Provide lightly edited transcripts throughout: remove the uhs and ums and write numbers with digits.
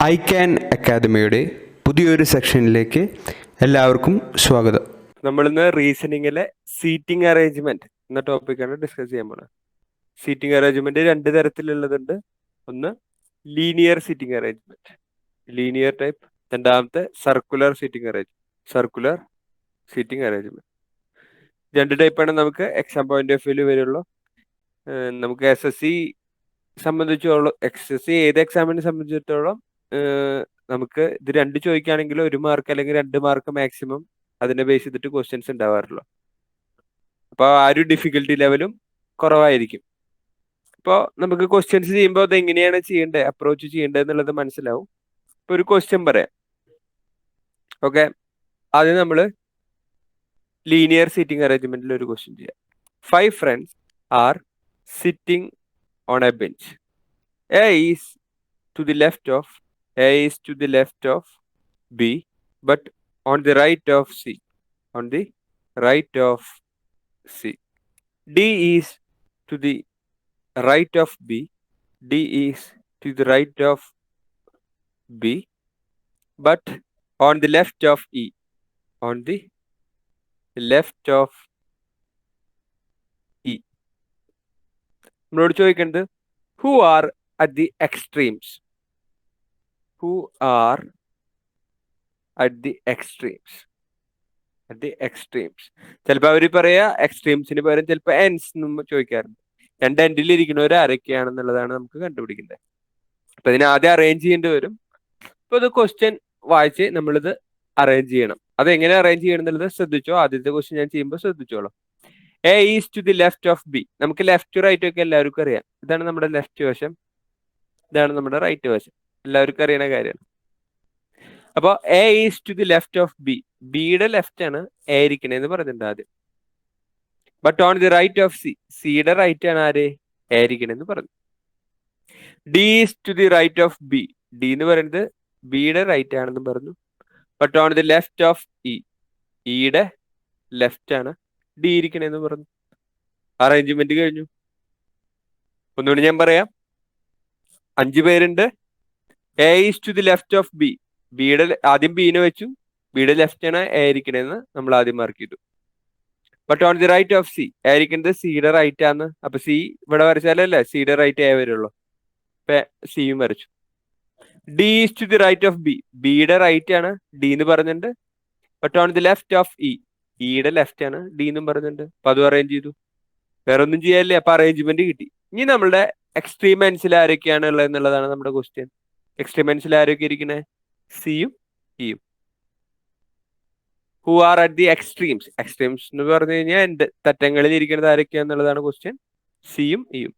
I can അക്കാദമിയുടെ പുതിയൊരു സെക്ഷനിലേക്ക് എല്ലാവർക്കും സ്വാഗതം. നമ്മളിന്ന് റീസണിങ്ങിലെ സീറ്റിംഗ് അറേഞ്ച്മെന്റ് എന്ന ടോപ്പിക്കാണ് ഡിസ്കസ് ചെയ്യാൻ പോകുന്നത്. സീറ്റിംഗ് അറേഞ്ച്മെന്റ് രണ്ട് തരത്തിലുള്ളതുണ്ട്. ഒന്ന് linear seating arrangement, linear type. രണ്ടാമത്തെ സർക്കുലർ സീറ്റിംഗ് അറേഞ്ച്മെന്റ്. രണ്ട് ടൈപ്പാണ് നമുക്ക് എക്സാം പോയിന്റ് ഓഫ് വ്യൂല് വരുള്ളൂ. നമുക്ക് SSC സംബന്ധിച്ചോളം, ഏത് എക്സാമിനെ സംബന്ധിച്ചിടത്തോളം നമുക്ക് ഇത് രണ്ട് ചോദിക്കുകയാണെങ്കിൽ 1 മാർക്ക് അല്ലെങ്കിൽ 2 മാർക്ക് മാക്സിമം അതിനെ ബേസ് ചെയ്തിട്ട് ക്വസ്റ്റ്യൻസ് ഉണ്ടാവാറുള്ളൂ. അപ്പോൾ ആ ഒരു ഡിഫിക്കൽട്ടി ലെവലും കുറവായിരിക്കും. ഇപ്പോൾ നമുക്ക് ക്വസ്റ്റ്യൻസ് ചെയ്യുമ്പോൾ അത് എങ്ങനെയാണ് ചെയ്യേണ്ടത്, അപ്രോച്ച് ചെയ്യേണ്ടത് എന്നുള്ളത് മനസ്സിലാവും. ഇപ്പോൾ ഒരു ക്വസ്റ്റ്യൻ പറയാം. ഓക്കെ, ആദ്യം നമ്മൾ ലീനിയർ സീറ്റിംഗ് അറേഞ്ച്മെന്റിൽ ഒരു ക്വസ്റ്റ്യൻ ചെയ്യാം. 5 friends are sitting on A bench. A is to the left of B, but on the right of C. D is to the right of B. D is to the right of B, but on the left of E. നമ്മളോട് ചോദിക്കേണ്ടത് who are at the extremes. ചിലപ്പോൾ അവർ പറയാ എക്സ്ട്രീംസിന് പകരം ചിലപ്പോൾ എൻസ് എന്നും ചോദിക്കാറുണ്ട്. രണ്ട് എൻഡിൽ ഇരിക്കുന്നവർ ആരൊക്കെയാണെന്നുള്ളതാണ് നമുക്ക് കണ്ടുപിടിക്കേണ്ടത്. അപ്പൊ ഇതിനെ ആദ്യം അറേഞ്ച് ചെയ്യേണ്ടി വരും. ഇപ്പൊ ഇത് ക്വസ്റ്റ്യൻ വായിച്ച് നമ്മളിത് അറേഞ്ച് ചെയ്യണം. അത് എങ്ങനെ അറേഞ്ച് ചെയ്യണം എന്നുള്ളത് ശ്രദ്ധിച്ചോ. ആദ്യത്തെ ക്വസ്റ്റ്യൻ ഞാൻ ചെയ്യുമ്പോൾ ശ്രദ്ധിച്ചോളൂ. A is to the left of B. നമുക്ക് ലെഫ്റ്റ് റൈറ്റ് ഒക്കെ എല്ലാവർക്കും അറിയാം. ഇതാണ് നമ്മുടെ ലെഫ്റ്റ് വശം, ഇതാണ് നമ്മുടെ റൈറ്റ് വശം, എല്ലാവർക്കും അറിയുന്ന കാര്യമാണ്. അപ്പോൾ A is to the left of B. ബിയുടെ ലെഫ്റ്റ് ആണ് എ ഇരിക്കണേന്ന് പറഞ്ഞിട്ടുണ്ട് ആദ്യം. But on the right of C. സിയുടെ റൈറ്റ് ആണ് ആര് എ ഇരിക്കണേന്ന് പറഞ്ഞു. D is to the right of B. D എന്ന് പറയുന്നത് ബിയുടെ റൈറ്റ് ആണെന്ന് പറഞ്ഞു. But on the left of E. ഇയുടെ ലെഫ്റ്റ് ആണ് ഡി ഇരിക്കണേന്ന് പറഞ്ഞു. അറേഞ്ച്മെന്റ് കഴിഞ്ഞു. ഒന്നുകൂടി ഞാൻ പറയാം. 5 പേരുണ്ട്. A is to the left of B. ബിയുടെ ആദ്യം ബീനെ വെച്ചു. ബിയുടെ ലെഫ്റ്റ് ആണ് എ ഇരിക്കണേന്ന് നമ്മൾ ആദ്യം മാർക്ക് ചെയ്തു. But on the right of C. A ഇരിക്കുന്നത് സിയുടെ റൈറ്റ് ആണ്. അപ്പൊ സി ഇവിടെ വരച്ചാലല്ലേ സിയുടെ റൈറ്റ് എ വരുള്ളൂ. ഇപ്പൊ സിയും വരച്ചു. D is to the right of B. ബിയുടെ റൈറ്റ് ആണ് ഡി എന്ന് പറഞ്ഞിട്ടുണ്ട്. But on the left of E. ഇയുടെ ലെഫ്റ്റ് ആണ് ഡി എന്നും പറഞ്ഞിട്ടുണ്ട്. അപ്പൊ അതും അറേഞ്ച് ചെയ്തു. വേറെ ഒന്നും ചെയ്യാല്ലേ. അപ്പൊ അറേഞ്ച്മെന്റ് കിട്ടി. ഇനി നമ്മളുടെ എക്സ്ട്രീം എൻസിൽ ആരൊക്കെയാണ് ഉള്ളത് എന്നുള്ളതാണ് നമ്മുടെ ക്വസ്റ്റ്യൻ. എക്സ്ട്രീം എൻസിൽ ആരൊക്കെ ഇരിക്കണേ? സിയും ഇയും. Who are at the extremes. Extremes എന്ന് പറഞ്ഞു കഴിഞ്ഞാൽ എന്റെ തറ്റങ്ങളിൽ ഇരിക്കുന്നത് ആരൊക്കെയാന്നുള്ളതാണ് ക്വസ്റ്റ്യൻ. സിയും ഇയും.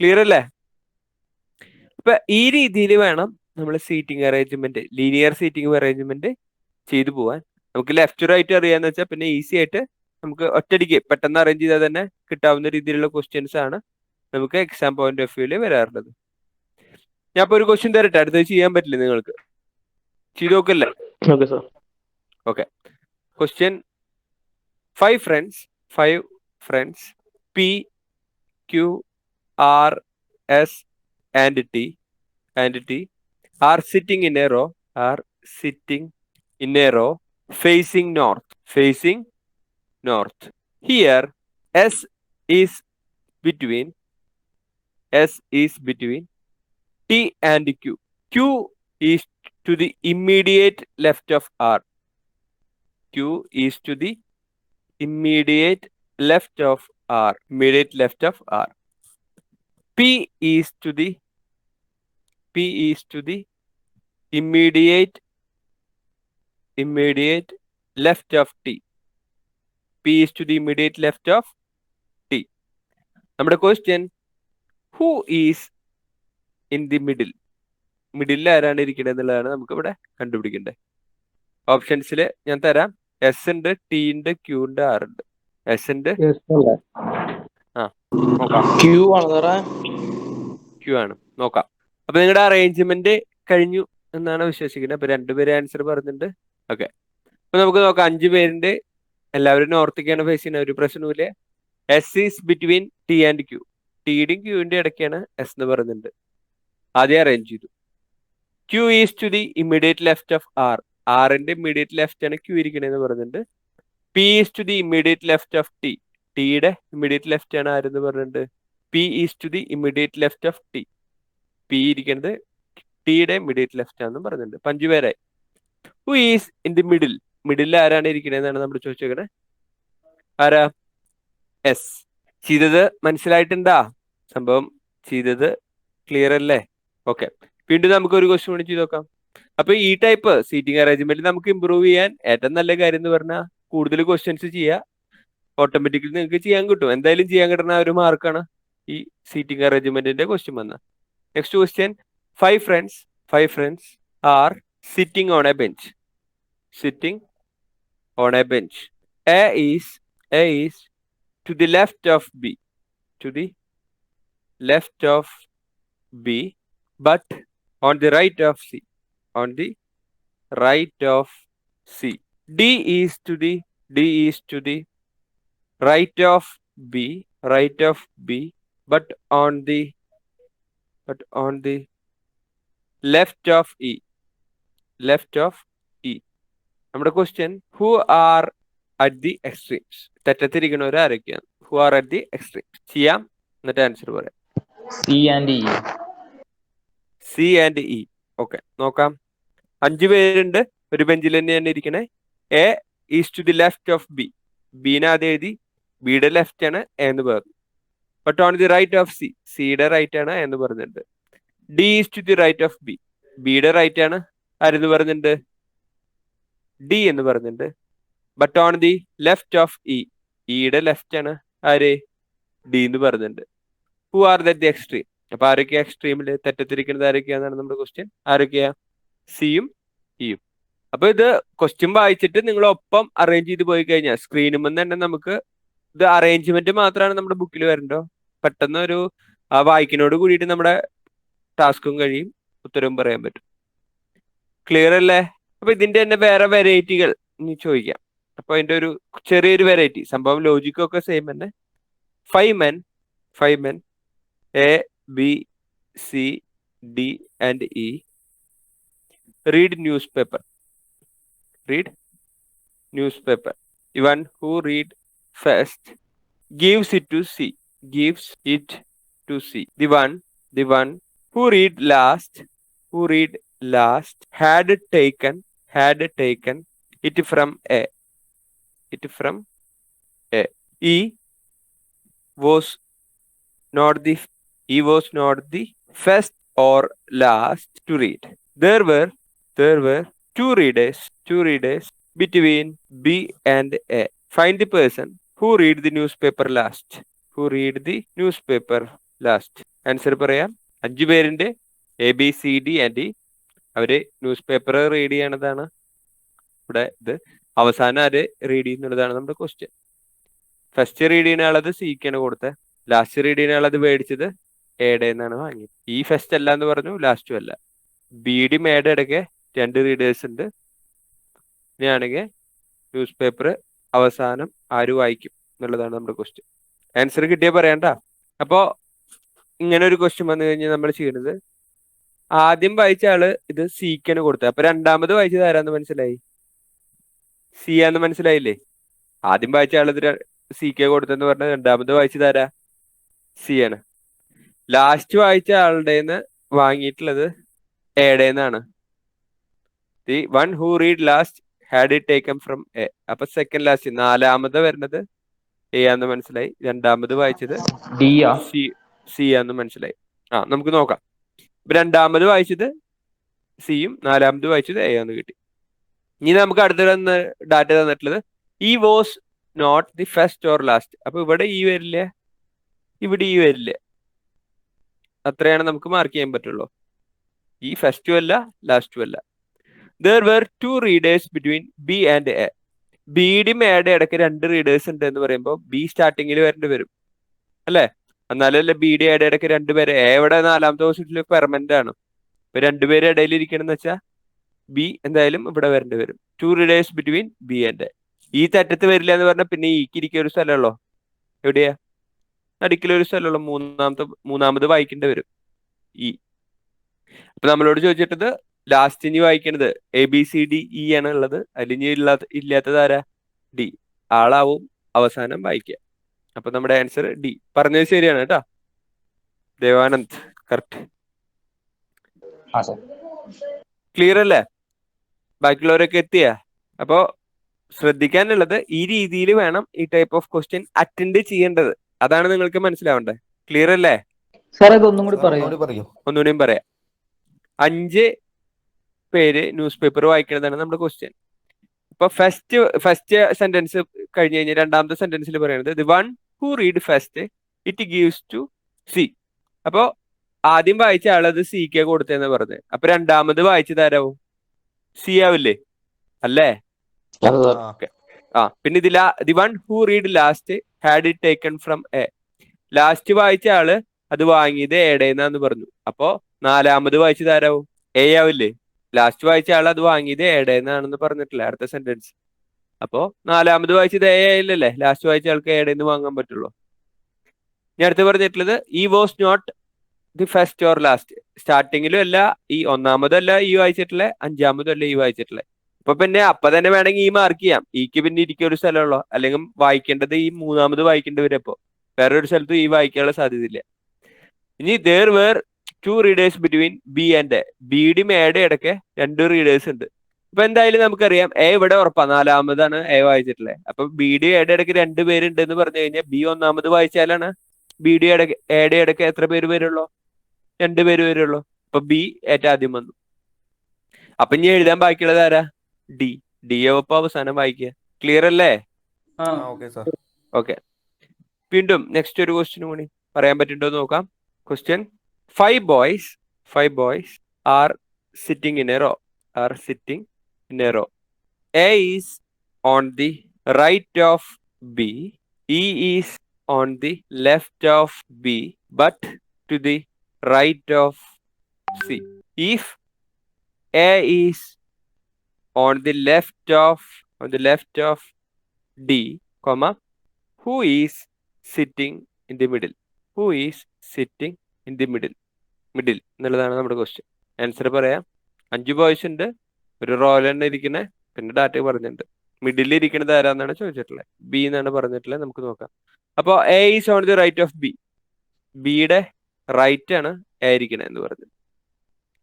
ക്ലിയർ അല്ലേ? അപ്പൊ ഈ രീതിയിൽ വേണം നമ്മൾ seating arrangement, linear seating arrangement ചെയ്തു പോവാൻ. നമുക്ക് ലെഫ്റ്റ് റൈറ്റ് അറിയാന്ന് വെച്ചാൽ പിന്നെ ഈസി ആയിട്ട് നമുക്ക് ഒറ്റയടിക്ക് പെട്ടെന്ന് അറേഞ്ച് ചെയ്താൽ തന്നെ കിട്ടാവുന്ന രീതിയിലുള്ള ക്വസ്റ്റ്യൻസ് ആണ് നമുക്ക് എക്സാം പോയിന്റ് ഓഫ് വ്യൂല് വരാറുള്ളത്. ഞാൻ ഇപ്പൊ ഒരു ക്വസ്റ്റ്യൻ തരട്ടെ, അടുത്തത് ചെയ്യാൻ പറ്റില്ല നിങ്ങൾക്ക്? ചെയ്തു നോക്കല്ലേ? Okay. Question 5 friends P Q R S and T are sitting in a row facing north. Here S is between T and Q. Q is to the immediate left of R. Immediate left of R. P is to the immediate left of T. P is to the immediate left of T. നമ്മുടെ question, who is in the middle ആരാണ് ഇരിക്കുന്നത് എന്നുള്ളതാണ് നമുക്ക് ഇവിടെ കണ്ടുപിടിക്കേണ്ടത്. ഓപ്ഷൻസിൽ ഞാൻ തരാം. S ഉണ്ട്, ടി ഉണ്ട്, ക്യൂ ഉണ്ട്, ആർ ഉണ്ട്. എസ് ഉണ്ട്, നോക്കാം. ക്യൂ ആണ്, നോക്കാം. അപ്പൊ നിങ്ങളുടെ അറേഞ്ച്മെന്റ് കഴിഞ്ഞു എന്നാണ് വിശ്വസിക്കുന്നത്. അപ്പൊ 2 പേര് ആൻസർ പറഞ്ഞിട്ടുണ്ട്. ഓക്കെ, അപ്പൊ നമുക്ക് നോക്കാം. 5 പേരുണ്ട്. എല്ലാവരും നോർത്തേക്കാണ് ഫേസ് ചെയ്യുന്നത്. ഒരു പ്രശ്നവുമില്ല. S is between T and Q. ടിയുടെയും ക്യൂവിന്റെ ഇടയ്ക്കാണ് എസ് എന്ന് പറയുന്നുണ്ട്. ആദ്യം അറേഞ്ച് ചെയ്തു. Q is to the immediate left of R. ആറിന്റെ ഇമ്മീഡിയറ്റ് ലെഫ്റ്റ് ആണ് ക്യൂ ഇരിക്കണേന്ന് പറഞ്ഞിട്ടുണ്ട്. P is to the immediate left of T. ടിയുടെ ഇമ്മീഡിയറ്റ് ലെഫ്റ്റ് ആണ് ആരെന്ന് പറഞ്ഞിട്ടുണ്ട്. P is to the immediate left of T. P ഇരിക്കുന്നത് ടിയുടെ ഇമ്മീഡിയറ്റ് ലെഫ്റ്റ് ആണെന്ന് പറഞ്ഞിട്ടുണ്ട്. 5 പേരായി. Who is in the middle. Middle ആരാണ് ഇരിക്കണേന്നാണ് നമ്മൾ ചോദിച്ചേക്കണേ. ആരാ? എസ്. ചെയ്തത് മനസ്സിലായിട്ടുണ്ടാ? സംഭവം ചെയ്തത് ക്ലിയർ അല്ലേ? ഓക്കെ, വീണ്ടും നമുക്ക് ഒരു ക്വസ്റ്റ്യൻ കൂടി ചെയ്ത് നോക്കാം. അപ്പൊ ഈ ടൈപ്പ് സീറ്റിംഗ് അറേഞ്ച്മെന്റ് നമുക്ക് ഇമ്പ്രൂവ് ചെയ്യാൻ ഏറ്റവും നല്ല കാര്യം എന്ന് പറഞ്ഞാൽ കൂടുതൽ ക്വസ്റ്റ്യൻസ് ചെയ്യുക. ഓട്ടോമാറ്റിക്കലി നിങ്ങൾക്ക് ചെയ്യാൻ കിട്ടും. എന്തായാലും ചെയ്യാൻ കിട്ടുന്ന ഒരു മാർക്കാണ് ഈ സീറ്റിംഗ് അറേഞ്ച്മെന്റിന്റെ ക്വസ്റ്റ്യൻ വന്ന. Next question. Five friends are sitting on A bench. Sitting on A bench. A is to the left of B, to the left of B, but on the right of C, on the right of C. D is to the right of B, but on the left of E, നമ്മുടെ question, who are at the extremes. തെറ്റത്തിരിക്കുന്നവർ ആരൊക്കെയാണ്? Who are at the extremes. ചെയ്യാം, എന്നിട്ട് answer പറയാം. C and E. Okay, നോക്കാം. 5 പേരുണ്ട്, ഒരു ബെഞ്ചിൽ തന്നെയാണ് ഇരിക്കണേ. A is to the left of B. ബീനെ ആദ്യം എഴുതി, ബിയുടെ ലെഫ്റ്റ് ആണ് എന്ന് പറഞ്ഞു. But on the right of C. സിയുടെ റൈറ്റ് ആണ് എന്ന് പറഞ്ഞിട്ടുണ്ട്. D is to the right of B. ബിയുടെ റൈറ്റ് ആണ് ആരെന്ന് പറഞ്ഞിട്ടുണ്ട്? ഡി എന്ന് പറഞ്ഞിട്ടുണ്ട്. But on the left of E. ഇയുടെ ലെഫ്റ്റ് ആണ് ആര്? ഡി എന്ന് പറഞ്ഞിട്ടുണ്ട്. Who are that the extreme. അപ്പൊ ആരൊക്കെയാ എക്സ്ട്രീമില് തെറ്റത്തിരിക്കുന്നത്? ആരൊക്കെയാണെന്നാണ് നമ്മുടെ ക്വസ്റ്റ്യൻ. ആരൊക്കെയാ? സിയും ഇയും. അപ്പൊ ഇത് ക്വസ്റ്റ്യൻ വായിച്ചിട്ട് നിങ്ങൾ ഒപ്പം അറേഞ്ച് ചെയ്ത് പോയി കഴിഞ്ഞാൽ സ്ക്രീനിൽ തന്നെ നമുക്ക് ഇത് അറേഞ്ച്മെന്റ് മാത്രമാണ് നമ്മുടെ ബുക്കിൽ വരണ്ടോ. പെട്ടെന്ന് ഒരു വായിക്കുന്നോട് കൂടിയിട്ട് നമ്മുടെ ടാസ്കും കഴിയും, ഉത്തരവും പറയാൻ പറ്റും. ക്ലിയർ അല്ലേ? അപ്പൊ ഇതിന്റെ തന്നെ വേറെ വെറൈറ്റികൾ ഇനി ചോദിക്കാം. അപ്പൊ അതിന്റെ ഒരു ചെറിയൊരു വെറൈറ്റി, സംഭവം ലോജിക്കൊക്കെ സെയിം തന്നെ. 5 men, A, B, C, D and E read newspaper. The one who read first gives it to C. The one who read last had taken it from A. E was not the first or last to read. There were 2 readers between B and A. Find the person who read the newspaper last. Answer പറയാം. 5 പേരുണ്ട്, A B C D and E. അവര് news paper read ചെയ്യണതാണ് ഇവിടെ. ഇത് അവസാനം ആര് read ചെയ്യുന്നുള്ളതാണ് നമ്മുടെ question. First read ചെയ്യുന്ന ആളത് സിക്കാണ് കൊടുത്തത്. ലാസ്റ്റ് റീഡ് ചെയ്യുന്ന ആളത് മേടിച്ചത് എയുടെ എന്നാണ് വാങ്ങിയത്. ഈ ഫസ്റ്റ് അല്ല എന്ന് പറഞ്ഞു, ലാസ്റ്റും അല്ല. ബിയുടെയും എയുടെ ഇടയ്ക്ക് 2 റീഡേഴ്സ് ഉണ്ട്. ഇനിയാണെങ്കിൽ ന്യൂസ് പേപ്പർ അവസാനം ആര് വായിക്കും എന്നുള്ളതാണ് നമ്മുടെ ക്വസ്റ്റ്യൻ. ആൻസർ കിട്ടിയാൽ പറയണ്ട. അപ്പോ ഇങ്ങനെ ഒരു ക്വസ്റ്റ്യൻ വന്നു കഴിഞ്ഞാൽ നമ്മൾ ചെയ്യുന്നത്, ആദ്യം വായിച്ച ആള് ഇത് സിക്കാണ് കൊടുത്തത്. അപ്പൊ രണ്ടാമത് വായിച്ചത് ആരാന്ന് മനസ്സിലായി? സി ആന്ന് മനസ്സിലായില്ലേ? ആദ്യം വായിച്ച ആൾ ഇത് സിക്ക് കൊടുത്തെന്ന് പറഞ്ഞാൽ രണ്ടാമത് വായിച്ചത് ആരാ? സി ആണ്. ലാസ്റ്റ് വായിച്ച ആളുടെ വാങ്ങിയിട്ടുള്ളത് എയുടേന്നാണ്. The one who read last had it taken from A. അപ്പൊ സെക്കൻഡ് ലാസ്റ്റ് നാലാമത് വരുന്നത് എ ആന്ന് മനസ്സിലായി. രണ്ടാമത് വായിച്ചത് സി ആന്ന് മനസ്സിലായി. നമുക്ക് നോക്കാം. രണ്ടാമത് വായിച്ചത് സിയും നാലാമത് വായിച്ചത് എ ആന്ന് കിട്ടി. ഇനി നമുക്ക് അടുത്ത ഡാറ്റ തന്നിട്ടുള്ളത് E was not the first or last. അപ്പൊ ഇവിടെ ഈ വരില്ല, ഇവിടെ ഈ വരില്ല. അത്രയാണ് നമുക്ക് മാർക്ക് ചെയ്യാൻ പറ്റുള്ളൂ. ഈ ഫസ്റ്റും അല്ല ലാസ്റ്റും അല്ല. There were 2 readers between B and A. ബിയുടെയും എയുടെ ഇടയ്ക്ക് 2 റീഡേഴ്സ് ഉണ്ട് എന്ന് പറയുമ്പോൾ ബി സ്റ്റാർട്ടിങ്ങിൽ വരേണ്ടി വരും അല്ലേ? എന്നാലല്ലേ ബിയുടെ എയുടെ ഇടയ്ക്ക് 2 പേര്. എ ഇവിടെ 4ാമത്തെ പൊസിഷനിൽ പെർമനന്റ് ആണ്. ഇപ്പൊ 2 പേര് ഇടയിൽ ഇരിക്കണമെന്ന് വെച്ചാൽ ബി എന്തായാലും ഇവിടെ വരേണ്ടി വരും. 2 readers between B and A. ഈ തറ്റത്ത് വരില്ല എന്ന് പറഞ്ഞാൽ പിന്നെ ഈക്ക് ഇരിക്കുക ഒരു സ്ഥലമുള്ളോ? എവിടെയാ? നടുക്കിലൊരു സ്ഥലമുള്ളൂ. മൂന്നാമത് വായിക്കേണ്ടി വരും ഈ. അപ്പൊ നമ്മളോട് ചോദിച്ചിട്ടത് ലാസ്റ്റ് ഇനി വായിക്കണത് ABCDE ആണ് ഉള്ളത്. അതിൽ ഇനി ഇല്ലാത്തത് ആരാ? ഡി. ആളാവും അവസാനം വായിക്കുക. അപ്പൊ നമ്മുടെ ആൻസർ ഡി. പറഞ്ഞത് ശരിയാണ് കേട്ടോ ദേവാനന്ദ്, കറക്റ്റ്. हाँ सर। ക്ലിയർ അല്ലേ? ബാക്കിയുള്ളവരൊക്കെ എത്തിയ? അപ്പോ ശ്രദ്ധിക്കാനുള്ളത് ഈ രീതിയിൽ വേണം ഈ ടൈപ്പ് ഓഫ് ക്വസ്റ്റ്യൻ അറ്റൻഡ് ചെയ്യേണ്ടത്. അതാണ് നിങ്ങൾക്ക് മനസ്സിലാവേണ്ടത്. ക്ലിയർ അല്ലേ? സാർ ഇതൊന്നും കൂടി പറയൂ. ഒന്നുകൂടിയും പറയാം. 5 പേര് ന്യൂസ് പേപ്പർ വായിക്കുന്നതാണ് നമ്മുടെ ക്വസ്റ്റ്യൻ. ഇപ്പൊ ഫസ്റ്റ് സെന്റൻസ് കഴിഞ്ഞ് കഴിഞ്ഞാൽ രണ്ടാമത്തെ സെന്റൻസിൽ പറയുന്നത് the one who read first it gives to C. അപ്പോ ആദ്യം വായിച്ച ആളത് സിക്ക് കൊടുത്തതെന്ന് പറഞ്ഞത്. അപ്പൊ രണ്ടാമത് വായിച്ചത് ആരാവും? സി ആവില്ലേ? അല്ലേ? പിന്നെ ഇതിൽ the one who read last had it taken from A. Last വായിച്ച ആള് അത് വാങ്ങിയത് എടേന്നാന്ന് പറഞ്ഞു. അപ്പോ നാലാമത് വായിച്ചത് ആരാവും? എ ആവില്ലേ? ലാസ്റ്റ് വായിച്ച ആൾ അത് വാങ്ങിയത് എടേന്നാണെന്ന് പറഞ്ഞിട്ടില്ല അടുത്ത സെന്റൻസ്. അപ്പോ നാലാമത് വായിച്ചത് എ ആയില്ലല്ലേ? ലാസ്റ്റ് വായിച്ച ആൾക്ക് എടേന്ന് വാങ്ങാൻ പറ്റുള്ളൂ. ഞാൻ അടുത്ത് പറഞ്ഞിട്ടുള്ളത് E was not the first or last. സ്റ്റാർട്ടിങ്ങിലും അല്ല, ഈ ഒന്നാമതല്ല ഈ വായിച്ചിട്ടില്ല, അഞ്ചാമതും അല്ല ഈ വായിച്ചിട്ടില്ല. അപ്പൊ തന്നെ വേണമെങ്കിൽ ഈ മാർക്ക് ചെയ്യാം. ഈക്ക് പിന്നെ ഇരിക്കുക ഒരു സ്ഥലമുള്ളൂ. അല്ലെങ്കിൽ വായിക്കേണ്ടത് ഈ മൂന്നാമത് വായിക്കേണ്ടി വരും. അപ്പോ വേറൊരു സ്ഥലത്തും ഈ വായിക്കാനുള്ള സാധ്യതയില്ല. ഇനി there were 2 readers between B and A. ബിയുടെയും എയുടെ ഇടയ്ക്ക് 2 റീഡേഴ്സ് ഉണ്ട്. അപ്പൊ എന്തായാലും നമുക്കറിയാം എ ഇവിടെ ഉറപ്പാ, നാലാമതാണ് എ വായിച്ചിട്ടുള്ളത്. അപ്പൊ ബിയുടെയും എയുടെ ഇടയ്ക്ക് 2 പേരുണ്ട് എന്ന് പറഞ്ഞു കഴിഞ്ഞാൽ ബി ഒന്നാമത് വായിച്ചാലാണ് ബിയുടെ എയുടെ ഇടയ്ക്ക് എത്ര പേര് വരുള്ളൂ? 2 പേര് വരുള്ളൂ. അപ്പൊ ബി ഏറ്റവും ആദ്യം വന്നു. അപ്പൊ ഇനി എഴുതാൻ ബാക്കിയുള്ളത് ആരാ? ഡി. ഡി ഒപ്പം അവസാനം വായിക്കുക. ക്ലിയർ അല്ലേ? ഓക്കെ. വീണ്ടും നെക്സ്റ്റ് ഒരു ക്വസ്റ്റ്യൻ കൂടി പറയാൻ പറ്റുണ്ടോ നോക്കാം. Question: 5 boys are sitting in a row. A is on the right of B. E is on the left of B, but to the right of C. If A is on the left of D, comma, who is sitting in the middle? Middle എന്നുള്ളതാണ് നമ്മുടെ question. Answer പറയാം. 5 boys ഉണ്ട്, ഒരു റോയിൽ തന്നെ ഇരിക്കുന്നത്, പിന്നെ data പറഞ്ഞിട്ടുണ്ട്. Middle ഇരിക്കുന്നത് ആരാന്നാണ് ചോദിച്ചിട്ടുള്ളത്. ബി എന്നാണ് പറഞ്ഞിട്ടുള്ളത്. നമുക്ക് നോക്കാം. അപ്പോൾ A is on the right of B. ബിയുടെ റൈറ്റ് ആണ് എ ഇരിക്കുന്നത് എന്ന് പറഞ്ഞത്.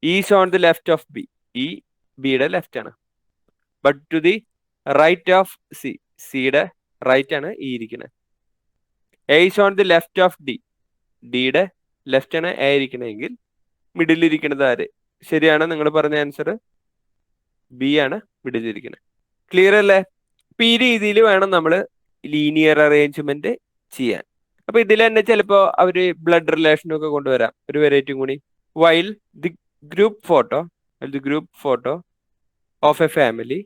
Is on the left of B. E ബിയുടെ ലെഫ്റ്റ് ആണ്. But to the right of C. സിയുടെ റൈറ്റ് ആണ് ഈ ഇരിക്കുന്നത്. A is on the left of D. ഡിയുടെ ലെഫ്റ്റ് ആണ് എ ഇരിക്കണമെങ്കിൽ മിഡിൽ ഇരിക്കുന്നത് ആര്? ശരിയാണ്, നിങ്ങൾ പറഞ്ഞ ആൻസർ ബി ആണ് മിഡിൽ ഇരിക്കുന്നത്. ക്ലിയർ അല്ലേ? അപ്പൊ ഈ രീതിയിൽ വേണം നമ്മൾ ലീനിയർ അറേഞ്ച്മെന്റ് ചെയ്യാൻ. അപ്പൊ ഇതിൽ തന്നെ ചിലപ്പോ അവര് ബ്ലഡ് റിലേഷനും ഒക്കെ കൊണ്ടുവരാം. ഒരു വെറൈറ്റി കൂടി. While the group photo of A family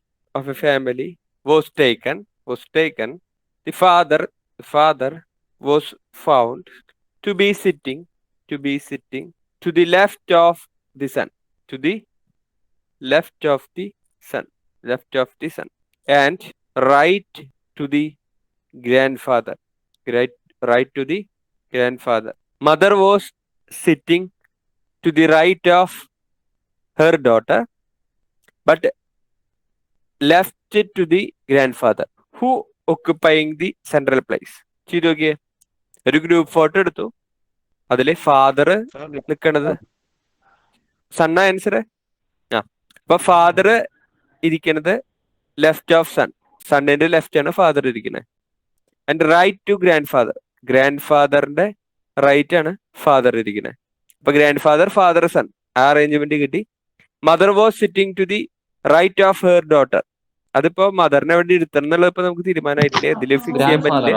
was taken the father was found to be sitting to the left of the son, and right to the grandfather. Mother was sitting to the right of her daughter, but left to the grandfather, who occupying the central place. ചെയ്തു നോക്കിയേ. ഒരു group photo എടുത്തു, അതില് father നിൽക്കണത് സണ്ണ. Answer അപ്പൊ father ഇരിക്കണത് left of son. സണ്ണിന്റെ ലെഫ്റ്റ് ആണ് ഫാദർ ഇരിക്കുന്നത്. ആൻഡ് റൈറ്റ് ടു ഗ്രാൻഡ് ഫാദറിന്റെ റൈറ്റ് ആണ് ഫാദർ ഇരിക്കുന്നത്. അപ്പൊ ഗ്രാൻഡ് ഫാദർ സൺ, ആ അറേഞ്ച്മെന്റ് കിട്ടി. Mother was sitting to the right of her daughter. അതിപ്പോ മദറിനെ വേണ്ടി ഇരുത്തണം എന്നുള്ളത് ഇപ്പൊ നമുക്ക് തീരുമാനമായിട്ടില്ല, ഇതിൽ ഫിക്സ് ചെയ്യാൻ പറ്റില്ല.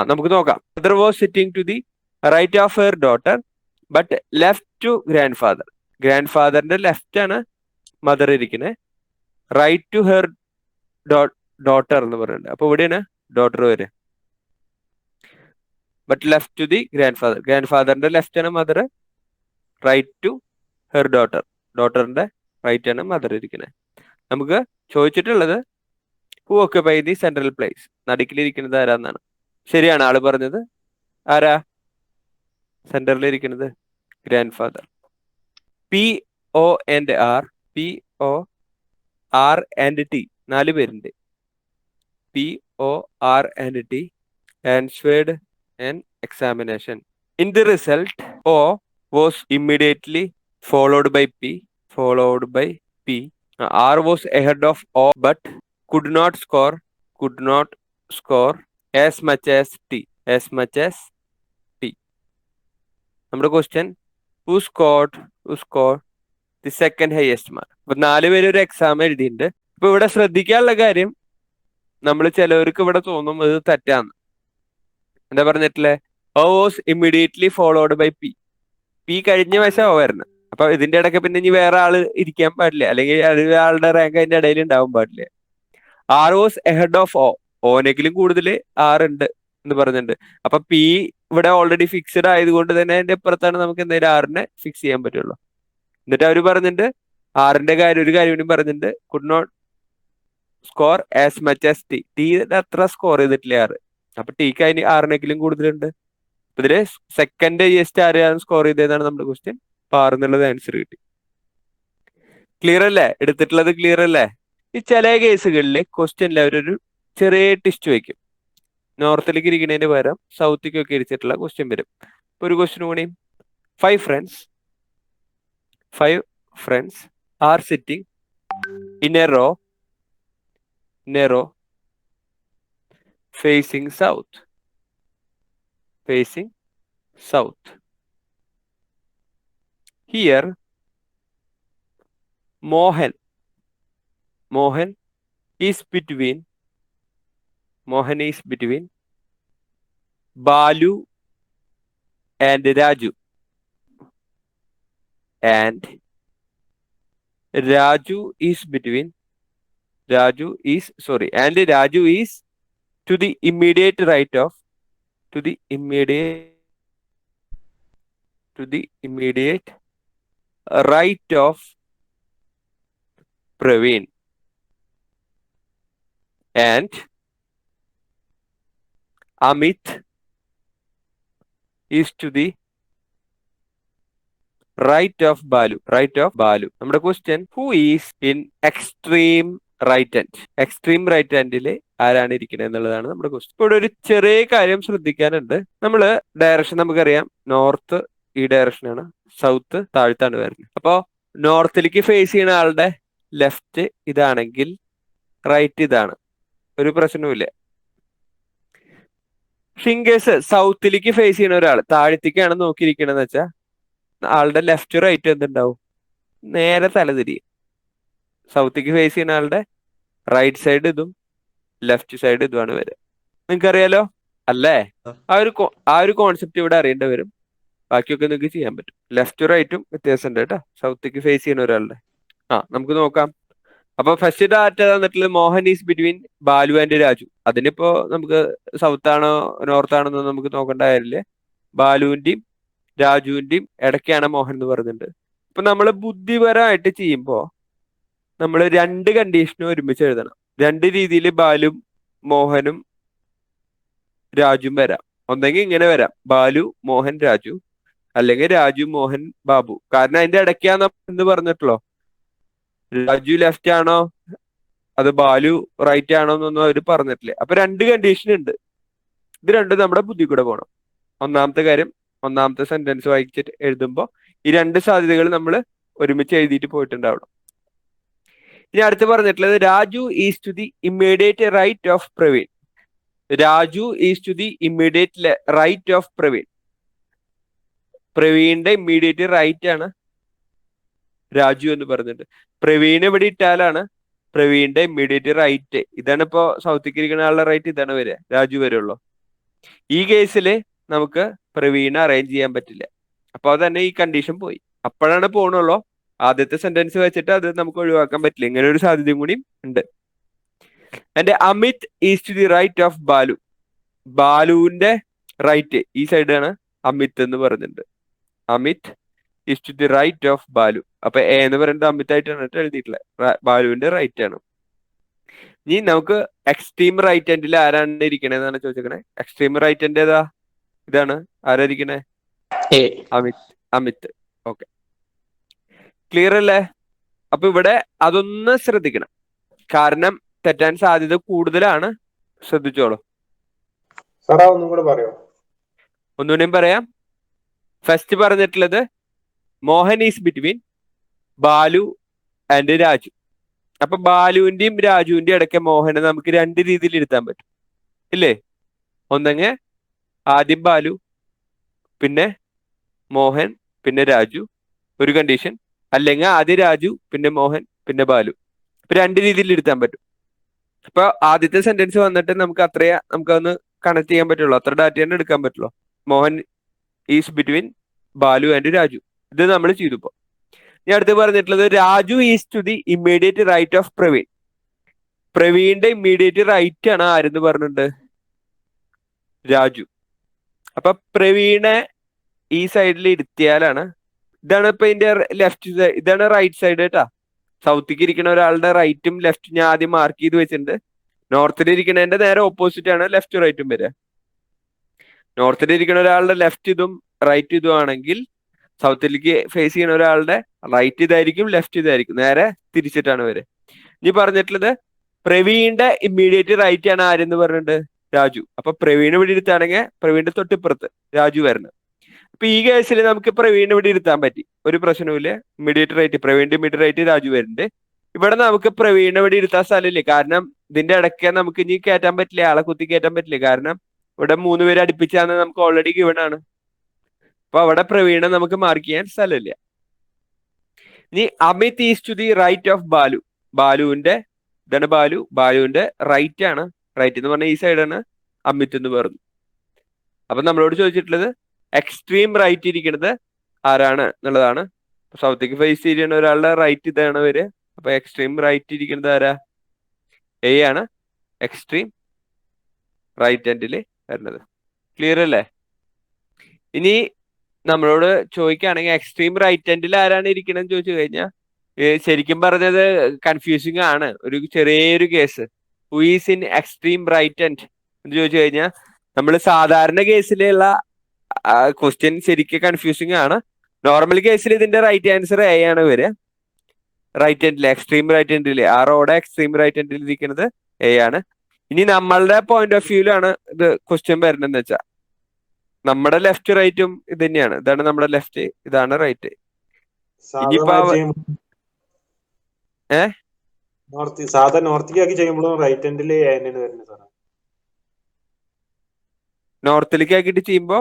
നമുക്ക് നോക്കാം. Mother was sitting to the right of her daughter but left to grand ഫാദറിന്റെ ലെഫ്റ്റ് ആണ് മദർ ഇരിക്കുന്നത്. റൈറ്റ് ടു ഹെർ ഡോട്ടർ എന്ന് പറയുന്നുണ്ട്. അപ്പൊ ഇവിടെയാണ് ഡോട്ടർ വരെ. But left to the grand ഫാദറിന്റെ ലെഫ്റ്റ് ആണ് മദർ, റൈറ്റ് ടു ഹെർ ഡോട്ടറിന്റെ റൈറ്റ് ആണ് മദർ ഇരിക്കുന്നത്. നമുക്ക് ചോദിച്ചിട്ടുള്ളത് who occupy the central place, നടുക്കിലിരിക്കുന്നത് ആരാന്നാണ്. ശരിയാണ്, ആള് പറഞ്ഞത് ആരാ സെന്ററിൽ ഇരിക്കുന്നത്? Grand father. P O and R, P O R and T, 4 പേരുണ്ട്. P O R and T answered an examination. In the result, O was immediately followed by P. R was ahead of O but could not score as much as T. നമ്മുടെ question who scored the second highest mark. അപ്പൊ 4 പേര് ഒരു exam എഴുതിയിട്ടുണ്ട്. ഇപ്പൊ ഇവിടെ ശ്രദ്ധിക്കാനുള്ള കാര്യം, നമ്മൾ ചിലവർക്ക് ഇവിടെ തോന്നും ഇത് തെറ്റാന്ന്. എന്താ പറഞ്ഞിട്ടില്ലേ? O was immediately followed by P. കഴിഞ്ഞ വശം O വരുന്നത്. അപ്പൊ ഇതിന്റെ ഇടയ്ക്ക് പിന്നെ ഇനി വേറെ ആള് ഇരിക്കാൻ പാടില്ല, അല്ലെങ്കിൽ ആളുടെ റാങ്ക് അതിന്റെ ഇടയിൽ ഉണ്ടാവാൻ പാടില്ല. R was ahead of O. ഓനെങ്കിലും കൂടുതൽ R ഉണ്ട് എന്ന് പറഞ്ഞിട്ടുണ്ട്. അപ്പൊ P ഇവിടെ ഓൾറെഡി ഫിക്സഡ് ആയതുകൊണ്ട് തന്നെ അതിന്റെ അപ്പുറത്താണ് നമുക്ക് എന്തായാലും ആറിനെ ഫിക്സ് ചെയ്യാൻ പറ്റുള്ളൂ. എന്നിട്ട് അവർ പറഞ്ഞിട്ടുണ്ട് ആറിന്റെ ഒരു കാര്യം കൂടി പറഞ്ഞിട്ടുണ്ട്, could not score as much as T അത്ര സ്കോർ ചെയ്തിട്ടില്ല ആറ്. അപ്പൊ ടിക്ക് അതിന് ആറിനെങ്കിലും കൂടുതലുണ്ട്. ഇതില് സെക്കൻഡ് ഹൈയസ്റ്റ് ആരെയാണ് സ്കോർ ചെയ്തതാണ് നമ്മുടെ ക്വസ്റ്റ്യൻ. അപ്പൊ 6 എന്നുള്ളത് ആൻസർ കിട്ടി. ക്ലിയർ അല്ലേ? എടുത്തിട്ടുള്ളത് ക്ലിയർ അല്ലേ? ഈ ചില കേസുകളിൽ ക്വസ്റ്റ്യനിൽ അവരൊരു ചെറിയ ടിസ്റ്റ് വയ്ക്കും. നോർത്തിലേക്ക് ഇരിക്കുന്നതിന് പകരം സൗത്തിക്കൊക്കെ ഇരിച്ചിട്ടുള്ള ക്വസ്റ്റ്യൻ വരും. ഇപ്പൊ ഒരു ക്വസ്റ്റ്യൻ കൂടി, 5 friends are sitting in a row facing south. Here Mohan is between Balu and Raju, and Raju is to the immediate right of Praveen, and Amit is to the right of Balu. നമ്മുടെ question, who is in extreme right hand? ആരാണ് ഇരിക്കുന്നത് എന്നുള്ളതാണ് നമ്മുടെ question. ഇവിടെ ഒരു ചെറിയ കാര്യം ശ്രദ്ധിക്കാനുണ്ട്. നമ്മള് ഡയറക്ഷൻ നമുക്കറിയാം, നോർത്ത് ഈ ഡയറക്ഷനാണ്, സൗത്ത് താഴ്ത്താണ് വരുന്നത്. അപ്പോ നോർത്തിലേക്ക് ഫേസ് ചെയ്യുന്ന ആളുടെ ലെഫ്റ്റ് ഇതാണെങ്കിൽ റൈറ്റ് ഇതാണ്, ഒരു പ്രശ്നവുമില്ല. ഇൻകേസ് സൗത്തിലേക്ക് ഫേസ് ചെയ്യുന്ന ഒരാൾ താഴത്തേക്കാണ് നോക്കിയിരിക്കണെന്ന് വെച്ചാൽ ആളുടെ ലെഫ്റ്റ് റൈറ്റ് എന്തുണ്ടാവും? നേരെ തലതിരിയും. സൗത്തേക്ക് ഫേസ് ചെയ്യുന്ന ആളുടെ റൈറ്റ് സൈഡ് ഇതും ലെഫ്റ്റ് സൈഡ് ഇതുമാണ് വരിക. നിങ്ങൾക്കറിയാലോ അല്ലേ? ആ ഒരു കോൺസെപ്റ്റ് ഇവിടെ അറിയേണ്ടി വരും. ബാക്കിയൊക്കെ നിങ്ങൾക്ക് ചെയ്യാൻ പറ്റും. ലെഫ്റ്റ് റൈറ്റും വ്യത്യാസമുണ്ട് കേട്ടോ സൗത്തേക്ക് ഫേസ് ചെയ്യുന്ന ഒരാളുടെ. നമുക്ക് നോക്കാം. അപ്പൊ ഫസ്റ്റ് ഡാറ്റ തന്നിട്ടുള്ളത് Mohan is between Balu and Raju. അതിനിപ്പോ നമുക്ക് സൗത്ത് ആണോ നോർത്ത് ആണോ എന്ന് നമുക്ക് നോക്കേണ്ട കാര്യമില്ല. ബാലുവിന്റെയും രാജുവിന്റെയും ഇടയ്ക്കാണ് മോഹൻ എന്ന് പറഞ്ഞിട്ടുണ്ട്. ഇപ്പൊ നമ്മൾ ബുദ്ധിപരമായിട്ട് ചെയ്യുമ്പോൾ നമ്മൾ 2 കണ്ടീഷനും ഒരുമിച്ച് എഴുതണം. 2 രീതിയിൽ ബാലും മോഹനും രാജുവും വരാം. ഒന്നെങ്കിൽ ഇങ്ങനെ വരാം, ബാലു മോഹൻ രാജു, അല്ലെങ്കിൽ രാജു മോഹൻ ബാബു. കാരണം അതിന്റെ ഇടയ്ക്കാന്ന് എന്ന് പറഞ്ഞിട്ടുള്ളോ, രാജു ലെഫ്റ്റ് ആണോ അത് ബാലു റൈറ്റ് ആണോ എന്നൊന്നും അവർ പറഞ്ഞിട്ടില്ല. അപ്പൊ 2 കണ്ടീഷൻ ഉണ്ട്. ഇത് രണ്ടും നമ്മുടെ ബുദ്ധി കൂടെ പോകണം. ഒന്നാമത്തെ കാര്യം, ഒന്നാമത്തെ സെന്റൻസ് വായിച്ചിട്ട് എഴുതുമ്പോൾ ഈ 2 സാധ്യതകൾ നമ്മൾ ഒരുമിച്ച് എഴുതിയിട്ട് പോയിട്ടുണ്ടാവണം. ഇനി അടുത്ത് പറഞ്ഞിട്ടുള്ളത് Raju is to the immediate right of Praveen. പ്രവീണിന്റെ ഇമ്മീഡിയറ്റ് റൈറ്റ് ആണ് രാജു എന്ന് പറഞ്ഞിട്ട്. പ്രവീൺ ഇവിടെ ഇട്ടാലാണ് പ്രവീണിന്റെ ഇമ്മീഡിയറ്റ് റൈറ്റ്. ഇതാണ് ഇപ്പോ സൗത്തേക്ക് ഇരിക്കുന്ന ആളുടെ റൈറ്റ് ഇതാണ് വരിക, രാജു വരുള്ളൂ. ഈ കേസിൽ നമുക്ക് പ്രവീണ അറേഞ്ച് ചെയ്യാൻ പറ്റില്ല. അപ്പൊ അതന്നെ ഈ കണ്ടീഷൻ പോയി. അപ്പോഴാണ് പോകണുള്ളൂ. ആദ്യത്തെ സെന്റൻസ് വെച്ചിട്ട് അത് നമുക്ക് ഒഴിവാക്കാൻ പറ്റില്ല. ഇങ്ങനെ ഒരു സാധ്യതയും കൂടി ഉണ്ട്. എന്റെ Amit is to the right of Balu. ബാലുവിന്റെ റൈറ്റ് ഈ സൈഡാണ് അമിത് എന്ന് പറഞ്ഞിട്ടുണ്ട്. Amit is to the right of Balu. അപ്പൊ എ എന്ന് പറയുന്നത് അമിത് ആയിട്ടാണ് എഴുതിയിട്ടുള്ളത്, ബാലുവിന്റെ റൈറ്റ് ആണ്. ഇനി നമുക്ക് എക്സ്ട്രീം റൈറ്റ് ഹാൻഡിൽ ആരാണ് ഇരിക്കണേന്നാണ് ചോദിച്ചേക്കണേ. എക്സ്ട്രീം റൈറ്റ് ഹാൻഡ് ഏതാ? ഇതാണ്. ആരായിരിക്കണേ? അമിത്. ഓക്കെ. ക്ലിയർ അല്ലേ? അപ്പൊ ഇവിടെ അതൊന്ന് ശ്രദ്ധിക്കണം, കാരണം തെറ്റാൻ സാധ്യത കൂടുതലാണ്. ശ്രദ്ധിച്ചോളൂ. സാറാ ഒന്നും കൂടെ പറയോ? ഒന്നുകൂടെയും പറയാം. ഫസ്റ്റ് പറഞ്ഞിട്ടുള്ളത് Mohan is between Balu and Raju. അപ്പൊ ബാലുവിന്റെയും രാജുവിന്റെയും ഇടയ്ക്ക് മോഹനെ നമുക്ക് രണ്ട് രീതിയിൽ ഇരുത്താൻ പറ്റും, ഇല്ലേ? ഒന്നെങ്കിൽ ആദ്യം ബാലു, പിന്നെ മോഹൻ, പിന്നെ രാജു, ഒരു കണ്ടീഷൻ. അല്ലെങ്കിൽ ആദ്യം രാജു, പിന്നെ മോഹൻ, പിന്നെ ബാലു. ഇപ്പൊ രണ്ട് രീതിയിൽ ഇരുത്താൻ പറ്റും. അപ്പൊ ആദ്യത്തെ സെന്റൻസ് വന്നിട്ട് നമുക്കതൊന്ന് കണക്ട് ചെയ്യാൻ പറ്റുള്ളൂ, അത്ര ഡാറ്റ തന്നെ എടുക്കാൻ പറ്റുള്ളൂ. Mohan is between Balu and Raju. ഇത് നമ്മൾ ചെയ്തു. ഇപ്പൊ ഇനി അടുത്ത് പറഞ്ഞിട്ടുള്ളത് Raju is to the immediate right of Praveen. പ്രവീണിന്റെ ഇമ്മീഡിയറ്റ് റൈറ്റ് ആണ് ആരെന്ന് പറഞ്ഞിട്ടുണ്ട്? രാജു. അപ്പൊ പ്രവീണെ ഈ സൈഡിൽ ഇരുത്തിയാലാണ്, ഇതാണ് ഇപ്പൊ ഇതിന്റെ ലെഫ്റ്റ് സൈഡ്, ഇതാണ് റൈറ്റ് സൈഡ് കേട്ടാ. സൗത്തിക്ക് ഇരിക്കുന്ന ഒരാളുടെ റൈറ്റും ലെഫ്റ്റും ഞാൻ ആദ്യം മാർക്ക് ചെയ്ത് വെച്ചിട്ടുണ്ട്. നോർത്തിൽ ഇരിക്കുന്നതിന്റെ നേരെ ഓപ്പോസിറ്റ് ആണ് ലെഫ്റ്റ് റൈറ്റും വരിക. നോർത്തിൽ ഇരിക്കുന്ന ഒരാളുടെ ലെഫ്റ്റ് ഇതും റൈറ്റ് ഇതും ആണെങ്കിൽ സൗത്തിലേക്ക് ഫേസ് ചെയ്യുന്ന ഒരാളുടെ റൈറ്റ് ഇതായിരിക്കും, ലെഫ്റ്റ് ഇതായിരിക്കും. നേരെ തിരിച്ചിട്ടാണ് വരിക. ഇനി പറഞ്ഞിട്ടുള്ളത് പ്രവീണിന്റെ ഇമ്മീഡിയറ്റ് റൈറ്റ് ആണ് ആരെന്ന് പറഞ്ഞിട്ടുണ്ട്? രാജു. അപ്പൊ പ്രവീൺ ഇവിടെ ഇരുത്താണെങ്കിൽ പ്രവീണിന്റെ തൊട്ടിപ്പുറത്ത് രാജു വരണം. അപ്പൊ ഈ കേസിൽ നമുക്ക് പ്രവീൺ ഇവിടെ ഇരുത്താൻ പറ്റി, ഒരു പ്രശ്നവുമില്ല. ഇമ്മീഡിയറ്റ് റൈറ്റ് പ്രവീണിന്റെ ഇമ്മീഡിയറ്റ് റൈറ്റ് രാജു വരുന്നുണ്ട്. ഇവിടെ നമുക്ക് പ്രവീൺ ഇവിടെ ഇരുത്താൻ സ്ഥലമില്ല, കാരണം ഇതിന്റെ ഇടയ്ക്ക് നമുക്ക് ഇനി കയറ്റാൻ പറ്റില്ല, ആളെ കുത്തി കയറ്റാൻ പറ്റില്ല. കാരണം ഇവിടെ 3 പേര് അടുപ്പിച്ചാന്ന് നമുക്ക് ഓൾറെഡി ഗിവൺ ആണ്. അപ്പൊ അവിടെ പ്രവീണെ നമുക്ക് മാർക്ക് ചെയ്യാൻ സ്ഥലമില്ല. ഇനി Amit is to the right of Balu. ബാലുവിന്റെ ഇതാണ് ബാലു, ബാലുവിന്റെ റൈറ്റ് ആണ്. റൈറ്റ് എന്ന് പറഞ്ഞാൽ ഈ സൈഡാണ് അമിത് എന്ന് പറഞ്ഞു. അപ്പൊ നമ്മളോട് ചോദിച്ചിട്ടുള്ളത് എക്സ്ട്രീം റൈറ്റ് ഇരിക്കുന്നത് ആരാണ് എന്നുള്ളതാണ്. സൗത്തേക്ക് ഫേസ് ചെയ്യുന്ന ഒരാളുടെ റൈറ്റ് ഇതാണ് വരിക. അപ്പൊ എക്സ്ട്രീം റൈറ്റ് ഇരിക്കുന്നത് ആരാ? എ ആണ് എക്സ്ട്രീം റൈറ്റ് ഹാൻഡില് വരുന്നത്. ക്ലിയർ അല്ലേ? ഇനി നമ്മളോട് ചോദിക്കുകയാണെങ്കിൽ എക്സ്ട്രീം റൈറ്റ് ഹാൻഡിൽ ആരാണ് ഇരിക്കണമെന്ന് ചോദിച്ചു കഴിഞ്ഞാൽ ശരിക്കും പറഞ്ഞത് കൺഫ്യൂസിങ് ആണ്. ഒരു ചെറിയൊരു case, who is in extreme right hand എന്ന് ചോദിച്ചു കഴിഞ്ഞാൽ നമ്മൾ സാധാരണ കേസിലുള്ള ക്വസ്റ്റ്യൻ ശരിക്കും കൺഫ്യൂസിങ് ആണ്. നോർമൽ കേസിൽ ഇതിന്റെ റൈറ്റ് ആൻസർ എ ആണ് വരിക. റൈറ്റ് ഹാൻഡിൽ എക്സ്ട്രീം റൈറ്റ് ഹാൻഡിൽ ആ റോഡ് എക്സ്ട്രീം റൈറ്റ് ഹാൻഡിൽ ഇരിക്കുന്നത് എ ആണ്. ഇനി നമ്മളുടെ പോയിന്റ് ഓഫ് വ്യൂലാണ് ഇത് ക്വസ്റ്റ്യൻ വരുന്നതെന്ന് വെച്ചാൽ നമ്മുടെ ലെഫ്റ്റ് റൈറ്റും ഇത് തന്നെയാണ്. ഇതാണ് നമ്മുടെ ലെഫ്റ്റ്, ഇതാണ് റൈറ്റ്. ഇനിയിപ്പോ സാധാരണ നോർത്തിലേക്ക് ആക്കി ചെയ്യുമ്പോഴും റൈറ്റ് ഹാൻഡിൽ തന്നെയാണ് വരുന്നത് സാറേ. നോർത്തിലേക്ക് ആക്കിയിട്ട് ചെയ്യുമ്പോ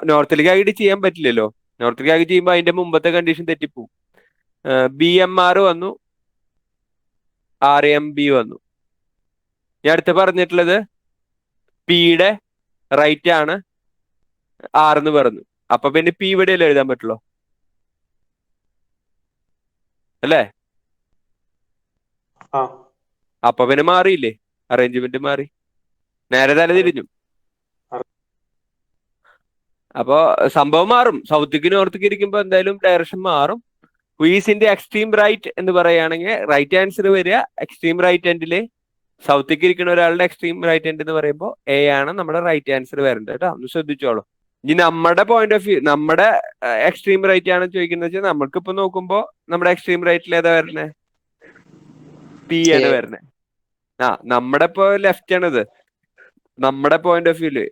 നോർത്തിലേക്ക് ആക്കിയിട്ട് ചെയ്യാൻ പറ്റില്ലല്ലോ. നോർത്തിലേക്ക് ആക്കി ചെയ്യുമ്പോൾ അതിന്റെ മുമ്പത്തെ കണ്ടീഷൻ തെറ്റിപ്പോവും. BMR വന്നു, RMB വന്നു. ഞാൻ അടുത്ത് പറഞ്ഞിട്ടുള്ളത് പിയുടെ റൈറ്റ് ആണ് ആർ എന്ന് പറഞ്ഞു. അപ്പൊ പിന്നെ പി ഇവിടെയല്ലേ എഴുതാൻ പറ്റുള്ളൂ, അല്ലേ? അപ്പൊ പിന്നെ മാറിയില്ലേ, അറേഞ്ച്മെന്റ് മാറി, നേരെ തല തിരിഞ്ഞു. അപ്പോ സംഭവം മാറും. സൗത്തിക്ക് നോർത്തിക്ക് ഇരിക്കുമ്പോ എന്തായാലും ഡയറക്ഷൻ മാറും. ഹുയിസിന്റെ എക്സ്ട്രീം റൈറ്റ് എന്ന് പറയുകയാണെങ്കിൽ റൈറ്റ് ആൻസർ വരിക എക്സ്ട്രീം റൈറ്റ് ഹാൻഡില്. സൗത്തിക്ക് ഇരിക്കുന്ന ഒരാളുടെ എക്സ്ട്രീം റൈറ്റ് ഹാൻഡ് എന്ന് പറയുമ്പോൾ എ ആണ് നമ്മുടെ റൈറ്റ് ആൻസർ വരേണ്ടത് കേട്ടോ. ഒന്ന് ശ്രദ്ധിച്ചോളൂ. ഇനി നമ്മുടെ പോയിന്റ് ഓഫ് വ്യൂ, നമ്മുടെ എക്സ്ട്രീം റൈറ്റ് ആണ് ചോദിക്കുന്നത് വെച്ചാൽ നമുക്കിപ്പോ നോക്കുമ്പോ നമ്മുടെ എക്സ്ട്രീം റൈറ്റിൽ ഏതാ വരണേ? പി ആണ് വരണേ. നമ്മുടെ ഇപ്പൊ ലെഫ്റ്റ് ആണിത്. നമ്മുടെ പോയിന്റ് ഓഫ് വ്യൂല്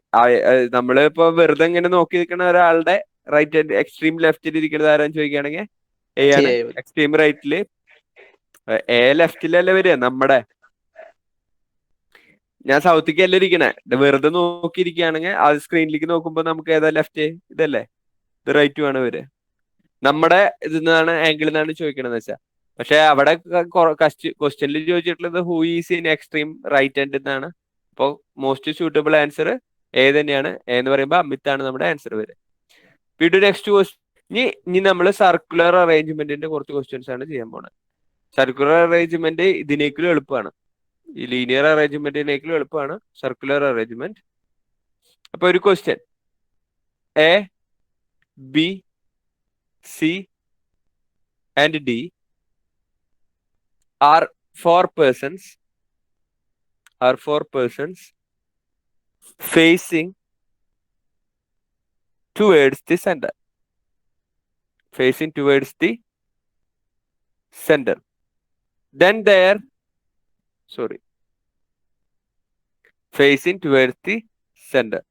നമ്മളിപ്പോ വെറുതെ ഇങ്ങനെ നോക്കി നിൽക്കുന്ന ഒരാളുടെ റൈറ്റ് ഹാൻഡ് എക്സ്ട്രീം ലെഫ്റ്റിൽ ഇരിക്കുന്നത് ആരാന്ന് ചോദിക്കുകയാണെങ്കിൽ എ ആണ് എക്സ്ട്രീം റൈറ്റില്. എ ലെഫ്റ്റിലല്ലേ വരിക നമ്മുടെ. ഞാൻ സൗത്തിക്ക് അല്ല ഇരിക്കണേ, വെറുതെ നോക്കിയിരിക്കുകയാണെങ്കിൽ ആ സ്ക്രീനിലേക്ക് നോക്കുമ്പോ നമുക്ക് ഏതാ ലെഫ്റ്റ്? ഇതല്ലേ, ഇത് റൈറ്റും ആണ് വരിക. നമ്മുടെ ഇതിന്നാണ് ആംഗിളിൽ നിന്നാണ് ചോദിക്കണമെന്ന് വെച്ചാൽ. പക്ഷെ അവിടെ ക്വസ്റ്റ്യനിൽ ചോദിച്ചിട്ടുള്ളത് who is in extreme right hand എന്നാണ്. അപ്പോൾ മോസ്റ്റ് സ്യൂട്ടബിൾ ആൻസർ എ തന്നെയാണ്. എ എന്ന് പറയുമ്പോൾ അമിത് ആണ് നമ്മുടെ ആൻസർ വരിക. വീണ്ടും നെക്സ്റ്റ് ക്വസ്റ്റ്യൻ. ഇനി നമ്മൾ സർക്കുലർ അറേഞ്ച്മെന്റിന്റെ കുറച്ച് ക്വസ്റ്റ്യൻസ് ആണ് ചെയ്യാൻ പോണത്. സർക്കുലർ അറേഞ്ച്മെന്റ് ഇതിനേക്കാളും എളുപ്പമാണ്, ഈ ലീനിയർ അറേഞ്ച്മെന്റിനേക്കാളും എളുപ്പമാണ് സർക്കുലർ അറേഞ്ച്മെന്റ്. അപ്പൊ ഒരു question, A B C and D are four persons facing towards the center. facing towards the center. Then there, sorry, facing towards the center.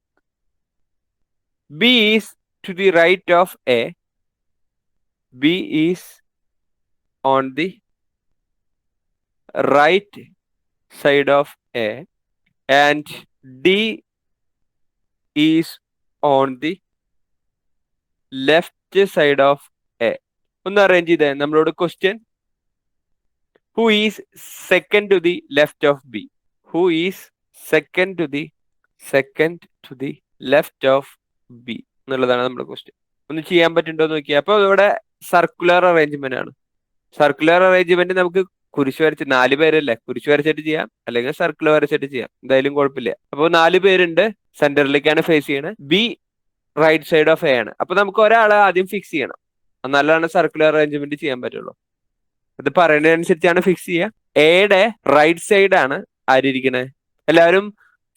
B is to the right of A. B is on the right side of A, and D is on the left side of A. ഒന്ന് arrange ചെയ്തേ നമ്മളോട് question. Who is second to the left of B? Who is second to the left of B എന്നുള്ളതാണ് നമ്മുടെ question. ഒന്ന് ചെയ്യാൻ പറ്റുന്നുണ്ടോ എന്ന് നോക്കിയാൽ. അപ്പൊ ഇവിടെ സർക്കുലർ അറേഞ്ച്മെന്റ് ആണ്. സർക്കുലർ അറേഞ്ച്മെന്റ് നമുക്ക് കുരിശ് വരച്ച് 4 പേരല്ലേ, കുരിശ് വരച്ചിട്ട് ചെയ്യാം, അല്ലെങ്കിൽ സർക്കിൾ വരച്ചിട്ട് ചെയ്യാം, എന്തായാലും കുഴപ്പമില്ല. അപ്പോൾ 4 പേരുണ്ട്, സെന്ററിലേക്കാണ് ഫേസ് ചെയ്യണത്. B right side of A ആണ്. അപ്പൊ നമുക്ക് ഒരാളെ ആദ്യം ഫിക്സ് ചെയ്യണം, എന്നാലാണ് സർക്കുലർ അറേഞ്ച്മെന്റ് ചെയ്യാൻ പറ്റുള്ളൂ. അത് പറയുന്നതനുസരിച്ചാണ് ഫിക്സ് ചെയ്യുക. എയുടെ റൈറ്റ് സൈഡ് ആണ് ആരിയിരിക്കണേ, എല്ലാവരും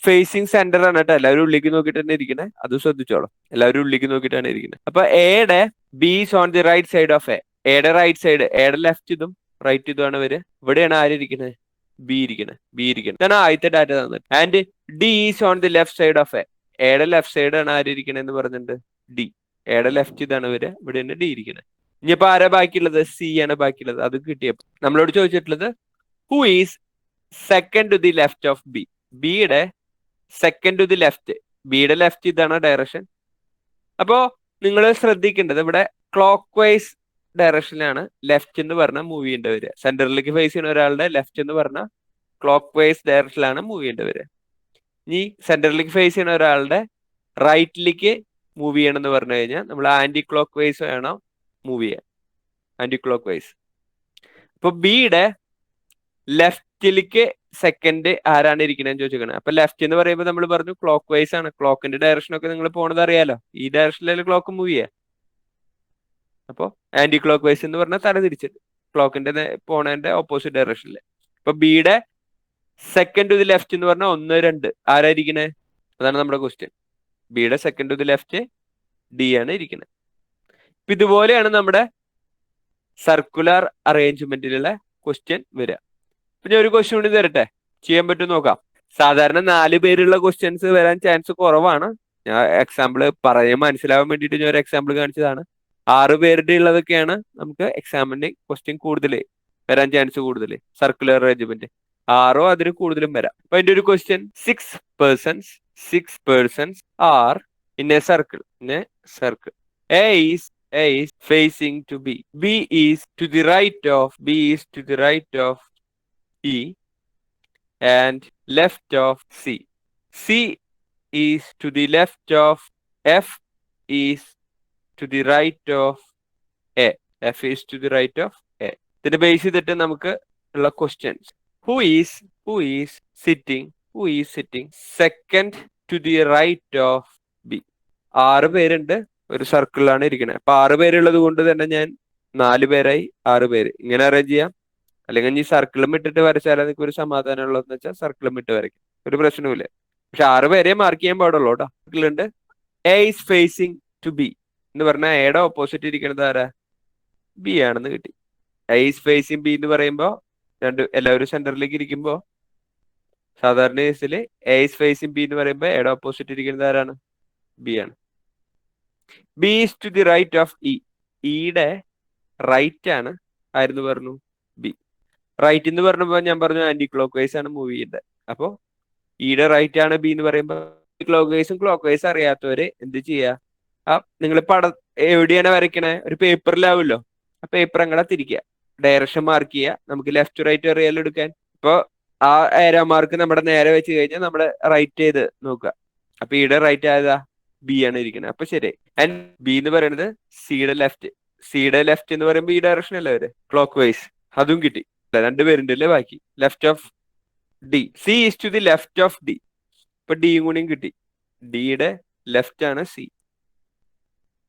ഫേസിങ് സെന്റർ ആണ് കേട്ടോ, എല്ലാവരും ഉള്ളിലേക്ക് നോക്കിയിട്ട് തന്നെ ഇരിക്കണേ, അത് ശ്രദ്ധിച്ചോളൂ, എല്ലാവരും ഉള്ളിലേക്ക് നോക്കിയിട്ടാണ് ഇരിക്കുന്നത്. അപ്പൊ എയുടെ B is on the right side of A. എയുടെ റൈറ്റ് സൈഡ്, എയുടെ ലെഫ്റ്റ് ഇതും റൈറ്റ് ഇതുമാണ് വരിക. ഇവിടെയാണ് ആരിയിരിക്കുന്നത്, ബി ഇരിക്കുന്നത്. ഇതാണ് ആദ്യത്തെ ഡാറ്റ തന്നത്. And D is on the left side of A. എയുടെ ലെഫ്റ്റ് സൈഡ് ആണ് ആരിയിരിക്കണത് എന്ന് പറഞ്ഞിട്ടുണ്ട്, ഡി. എയുടെ ലെഫ്റ്റ് ഇതാണ് വരിക, ഇവിടെയാണ് ഡി ഇരിക്കുന്നത്. ഇനിയിപ്പോ ആരാ ബാക്കിയുള്ളത്, സി ആണ് ബാക്കിയുള്ളത്. അത് കിട്ടിയപ്പോ നമ്മളോട് ചോദിച്ചിട്ടുള്ളത് who is second to the left of B. ബിയുടെ സെക്കൻഡ് ടു ദി ലെഫ്റ്റ്, ബിയുടെ ലെഫ്റ്റ് ഇതാണ് ഡയറക്ഷൻ. അപ്പോ നിങ്ങൾ ശ്രദ്ധിക്കേണ്ടത് ഇവിടെ ക്ലോക്ക് വൈസ് ഡയറക്ഷനിലാണ് ലെഫ്റ്റ് എന്ന് പറഞ്ഞ മൂവ് ചെയ്യേണ്ടി വരിക. സെന്ററിലേക്ക് ഫേസ് ചെയ്യുന്ന ഒരാളുടെ ലെഫ്റ്റ് എന്ന് പറഞ്ഞ ക്ലോക്ക് വൈസ് ഡയറക്ഷനിലാണ് മൂവ് ചെയ്യേണ്ടി വരിക. ഇനി സെന്ററിലേക്ക് ഫേസ് ചെയ്യുന്ന ഒരാളുടെ റൈറ്റിലേക്ക് മൂവ് ചെയ്യണം എന്ന് പറഞ്ഞു കഴിഞ്ഞാൽ നമ്മൾ ആന്റി ക്ലോക്ക് വൈസ് വേണം മൂവ് ചെയ്യാൻ, ആന്റി ക്ലോക്ക് വൈസ്. അപ്പൊ ബിയുടെ ലെഫ്റ്റിലേക്ക് സെക്കൻഡ് ആരാണ് ഇരിക്കണെന്ന് ചോദിച്ചിരിക്കണേ. അപ്പൊ ലെഫ്റ്റ് എന്ന് പറയുമ്പോൾ നമ്മൾ പറഞ്ഞു ക്ലോക്ക് വൈസ് ആണ്. ക്ലോക്കിന്റെ ഡയറക്ഷൻ ഒക്കെ നിങ്ങൾ പോണത് അറിയാലോ, ഈ ഡയറക്ഷനിലല്ലേ ക്ലോക്ക് മൂവ് ചെയ്യുക. അപ്പോൾ ആന്റി ക്ലോക്ക് വൈസ് എന്ന് പറഞ്ഞാൽ തല തിരിച്ചിട്ട് ക്ലോക്കിന്റെ പോണതിന്റെ ഓപ്പോസിറ്റ് ഡയറക്ഷനിൽ. അപ്പൊ ബിയുടെ സെക്കൻഡ് ടു ദി ലെഫ്റ്റ് എന്ന് പറഞ്ഞാൽ 1, 2 ആരായിരിക്കണേ, അതാണ് നമ്മുടെ ക്വസ്റ്റ്യൻ. ബിയുടെ second to the left D ആണ് ഇരിക്കുന്നത്. ഇപ്പൊ ഇതുപോലെയാണ് നമ്മുടെ സർക്കുലർ അറേഞ്ച്മെന്റിലുള്ള ക്വസ്റ്റ്യൻ വരിക. ഇപ്പൊ ഞാൻ ഒരു ക്വസ്റ്റ്യൻ കൂടി തരട്ടെ, ചെയ്യാൻ പറ്റും നോക്കാം. സാധാരണ 4 പേരുള്ള ക്വസ്റ്റ്യൻസ് വരാൻ ചാൻസ് കുറവാണ്. ഞാൻ എക്സാമ്പിൾ പറയാൻ മനസ്സിലാവാൻ വേണ്ടിയിട്ട് ഞാൻ ഒരു എക്സാമ്പിൾ കാണിച്ചതാണ്. 6 പേരുടെ ഉള്ളതൊക്കെയാണ് നമുക്ക് എക്സാമിന്റെ ക്വസ്റ്റ്യൻ കൂടുതൽ വരാൻ ചാൻസ് കൂടുതൽ. സർക്കുലർ അറേഞ്ച്മെന്റ് 6 അതിന് കൂടുതലും വരാം. അപ്പൊ അതിന്റെ ഒരു question, 6 persons are in a circle. A is facing to B. B is to the right of E and left of C. C is to the left of F, is to the right of A. F is to the right of A. ഇതിന്റെ base ചെയ്തിട്ട് നമുക്ക് ഉള്ള questions, who is sitting second to the right of B. 6 പേരുണ്ട്, ഒരു സർക്കിളിലാണ് ഇരിക്കുന്നത്. അപ്പൊ 6 പേരുള്ളത് കൊണ്ട് തന്നെ ഞാൻ 4 പേരായി 6 പേര് ഇങ്ങനെ അറേഞ്ച് ചെയ്യാം. അല്ലെങ്കിൽ ഈ സർക്കിളും ഇട്ടിട്ട് വരച്ചാൽ എനിക്ക് ഒരു സമാധാനം ഉള്ളതെന്ന് വെച്ചാൽ സർക്കിളും ഇട്ട് വരയ്ക്കും, ഒരു പ്രശ്നവുമില്ല. പക്ഷെ 6 പേരെ മാർക്ക് ചെയ്യാൻ പാടുള്ളൂ കേട്ടോ. സർക്കിളുണ്ട്. A is facing to B എന്ന് പറഞ്ഞാൽ എയുടെ ഓപ്പോസിറ്റ് ഇരിക്കുന്നത് ആരാ, ബി ആണെന്ന് കിട്ടി. എ ഈസ് ഫേസിങ് ബി എന്ന് പറയുമ്പോൾ എല്ലാവരും സെന്ററിലേക്ക് ഇരിക്കുമ്പോൾ സാധാരണ കേസിൽ എ ഈസ് ഫേസിങ് ബി എന്ന് പറയുമ്പോൾ എയുടെ ഓപ്പോസിറ്റ് ഇരിക്കുന്നത് ആരാണ്, ബി ആണ്. B is to the right of E. ഇയുടെ റൈറ്റ് ആണ് ആയിരുന്നു പറഞ്ഞു, ബി. റൈറ്റ് എന്ന് പറഞ്ഞപ്പോൾ ഞാൻ പറഞ്ഞു ആന്റി ക്ലോക്ക് വൈസ് ആണ് മൂവ് ചെയ്യേണ്ടത്. അപ്പോൾ ഇയുടെ റൈറ്റ് ആണ് ബി എന്ന് പറയുമ്പോൾ ക്ലോക്ക് വൈസും അറിയാത്തവര് എന്ത് ചെയ്യുക, നിങ്ങൾ എവിടെയാണ് വരയ്ക്കണേ, ഒരു പേപ്പറിലാവുമല്ലോ, ആ പേപ്പർ അങ്ങനെ തിരിക്കുക, ഡയറക്ഷൻ മാർക്ക് ചെയ്യുക. നമുക്ക് ലെഫ്റ്റ് റൈറ്റ് അറിയാലോ എടുക്കാൻ. ഇപ്പോൾ ആ ഏരോ മാർക്ക് നമ്മുടെ നേരെ വെച്ച് കഴിഞ്ഞാൽ നമ്മുടെ റൈറ്റ് ചെയ്ത് നോക്കുക. അപ്പൊ ഇയുടെ റൈറ്റ് ആയതാ, ബി ആണ് ഇരിക്കുന്നത്. അപ്പൊ ശരി. ആൻഡ് ബി എന്ന് പറയുന്നത് സിയുടെ ലെഫ്റ്റ് എന്ന് പറയുമ്പോൾ ഈ ഡയറക്ഷൻ അല്ലേ വരെ, ക്ലോക്ക് വൈസ്. അതും കിട്ടി. 2 പേരുണ്ട് അല്ലേ ബാക്കി. Left of D, C is to the left of D. ഇപ്പൊ ഡിയും കൂടിയും കിട്ടി. ഡിയുടെ ലെഫ്റ്റ് ആണ് C.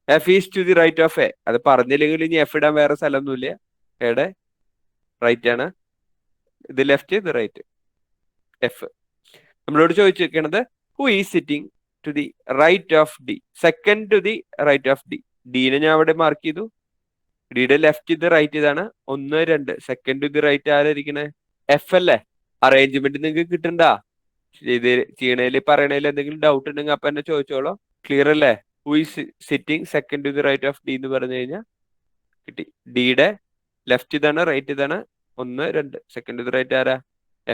F is to the right of A. അത് പറഞ്ഞില്ലെങ്കിൽ ഇനി എഫ് ഇടാൻ വേറെ സ്ഥലമൊന്നുമില്ല. എയുടെ റൈറ്റ് ആണ്, ഇത് ലെഫ്റ്റ്, ഇത് റൈറ്റ്, എഫ്. നമ്മളോട് ചോദിച്ചിരിക്കണത് who is sitting to the right of D, second to the right of D. ഡീനെ ഞാൻ അവിടെ മാർക്ക് ചെയ്തു, ഡിയുടെ ലെഫ്റ്റ് ഇത് റൈറ്റ് ഇതാണ് 1 2. സെക്കൻഡ് ഇത് റൈറ്റ് ആരായിരിക്കണേ? എഫ് അല്ലേ? അറേഞ്ച്മെന്റ് നിങ്ങൾക്ക് കിട്ടണ്ടാ? ഇത് ചെയ്യണേല് പറയണേല് എന്തെങ്കിലും ഡൗട്ട് ഉണ്ടെങ്കിൽ അപ്പൊ എന്നെ ചോദിച്ചോളൂ. ക്ലിയർ അല്ലേ? Who is sitting second to the right of D എന്ന് പറഞ്ഞു കഴിഞ്ഞാൽ കിട്ടി. ഡിയുടെ ലെഫ്റ്റ് ഇതാണ് റൈറ്റ് ഇതാണ് 1 2. സെക്കൻഡ് ടു ദി റൈറ്റ് ആരാ?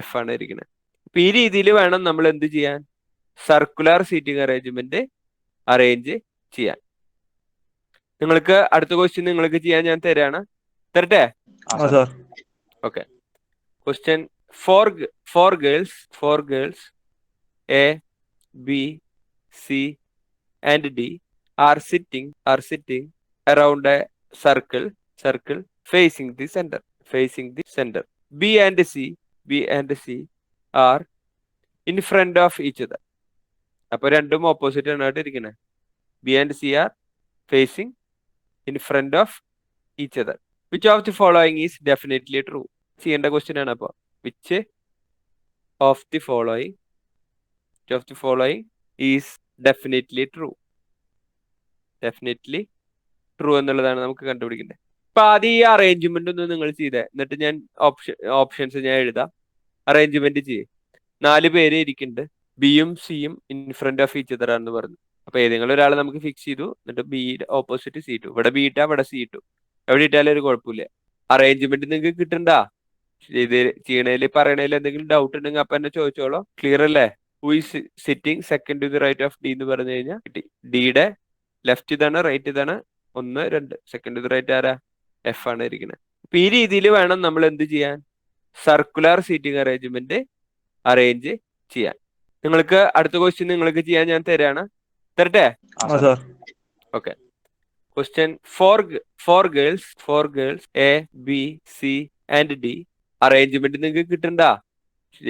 എഫ് ആണ് ഇരിക്കുന്നത്. അപ്പൊ ഈ രീതിയിൽ വേണം നമ്മൾ എന്ത് ചെയ്യാൻ? സർക്കുലർ സീറ്റിംഗ് അറേഞ്ച്മെന്റ് അറേഞ്ച് ചെയ്യാൻ. നിങ്ങൾക്ക് അടുത്ത ക്വസ്റ്റ്യൻ നിങ്ങൾക്ക് ചെയ്യാൻ ഞാൻ തരട്ടെ? Okay. Question for girls A B C and D are sitting around a circle facing the center. B and C are in front of each other. അപ്പൊ രണ്ടും opposite ആണ് ഇരിക്കുന്നത്. B and C are phasing in front of each other. Which of the following is definitely true? ചെയ്യേണ്ട question ആണ്. അപ്പൊ which of the following is definitely true എന്നുള്ളതാണ് നമുക്ക് കണ്ടുപിടിക്കേണ്ടത്. അപ്പൊ ആദ്യം ഈ അറേഞ്ച്മെന്റ് ഒന്ന് നിങ്ങൾ ചെയ്തേ, എന്നിട്ട് ഞാൻ ഓപ്ഷൻസ് ഞാൻ എഴുതാം. അറേഞ്ച്മെന്റ് ചെയ്യേ. 4 പേര് ഇരിക്കുന്നുണ്ട്. ബിയും സിയും in front of each other ആണെന്ന് പറഞ്ഞു. അപ്പൊ ഏതെങ്കിലും ഒരാൾ നമുക്ക് ഫിക്സ് ചെയ്തു, എന്നിട്ട് ബിയുടെ ഓപ്പോസിറ്റ് സി ടു. ഇവിടെ ബി ഇട്ടാ ഇവിടെ സി ടു. എവിടെ ഇട്ടാലും ഒരു കുഴപ്പമില്ല. അറേഞ്ച്മെന്റ് നിങ്ങൾക്ക് കിട്ടണ്ടാ? ഇത് ചെയ്യണേല് പറയണേല് എന്തെങ്കിലും ഡൗട്ട് ഉണ്ടെങ്കിൽ അപ്പൊ എന്നെ ചോദിച്ചോളൂ. ക്ലിയർ അല്ലേ? Who is sitting second to the right of D എന്ന് പറഞ്ഞു കഴിഞ്ഞാൽ കിട്ടി. ഡിയുടെ ലെഫ്റ്റ് ഇതാണ് റൈറ്റ് ഇതാണ് 1 2. സെക്കൻഡ് ടു ദി റൈറ്റ് ആരാ? എഫ് ആണ് ഇരിക്കുന്നത്. അപ്പൊ ഈ രീതിയിൽ വേണം നമ്മൾ എന്ത് ചെയ്യാൻ? സർക്കുലർ സീറ്റിംഗ് അറേഞ്ച്മെന്റ് അറേഞ്ച് ചെയ്യാൻ. നിങ്ങൾക്ക് അടുത്ത ക്വസ്റ്റ്യൻ നിങ്ങൾക്ക് ചെയ്യാൻ ഞാൻ തരട്ടെ? Okay. Question for girls A B C and D. Arrangement നിങ്ങൾക്ക് കിട്ടണ്ടാ?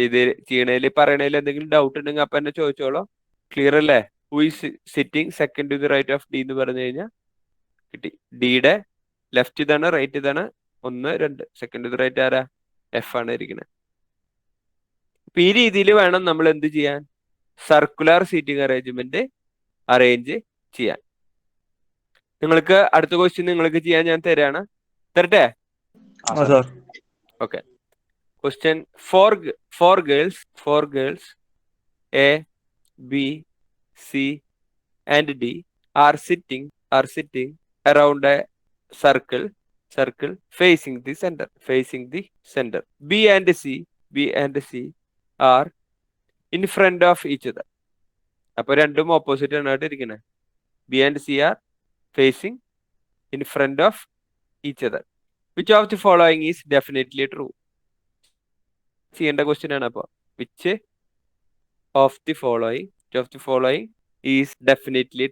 ഇത് ചെയ്യണേല് പറയണേല് എന്തെങ്കിലും ഡൗട്ട് ഉണ്ടെങ്കിൽ അപ്പൊ എന്നെ ചോദിച്ചോളൂ. ക്ലിയർ അല്ലേ? Who is sitting second to the right of D എന്ന് പറഞ്ഞു കഴിഞ്ഞാൽ കിട്ടി. ഡിയുടെ ലെഫ്റ്റ് ഇതാണ് റൈറ്റ് ഇതാണ് 1 2. സെക്കൻഡ് ടു ദി റൈറ്റ് ആരാ? എഫ് ആണ് ഇരിക്കുന്നത്. അപ്പൊ ഈ രീതിയിൽ വേണം നമ്മൾ എന്ത് ചെയ്യാൻ? സർക്കുലർ സീറ്റിംഗ് അറേഞ്ച്മെന്റ് അറേഞ്ച് ചെയ്യാൻ. നിങ്ങൾക്ക് അടുത്ത ക്വസ്റ്റ്യൻ നിങ്ങൾക്ക് ചെയ്യാൻ ഞാൻ തരട്ടെ? Okay. Question for girls A B C and D are sitting around a circle facing the center. B and C are in front of each other. അപ്പൊ രണ്ടും opposite ആണ് ഇരിക്കുന്നത്. B and C are facing in front of each other. Which of the following is definitely true? ചെയ്യേണ്ട question ആണ്. അപ്പൊ which of the following is definitely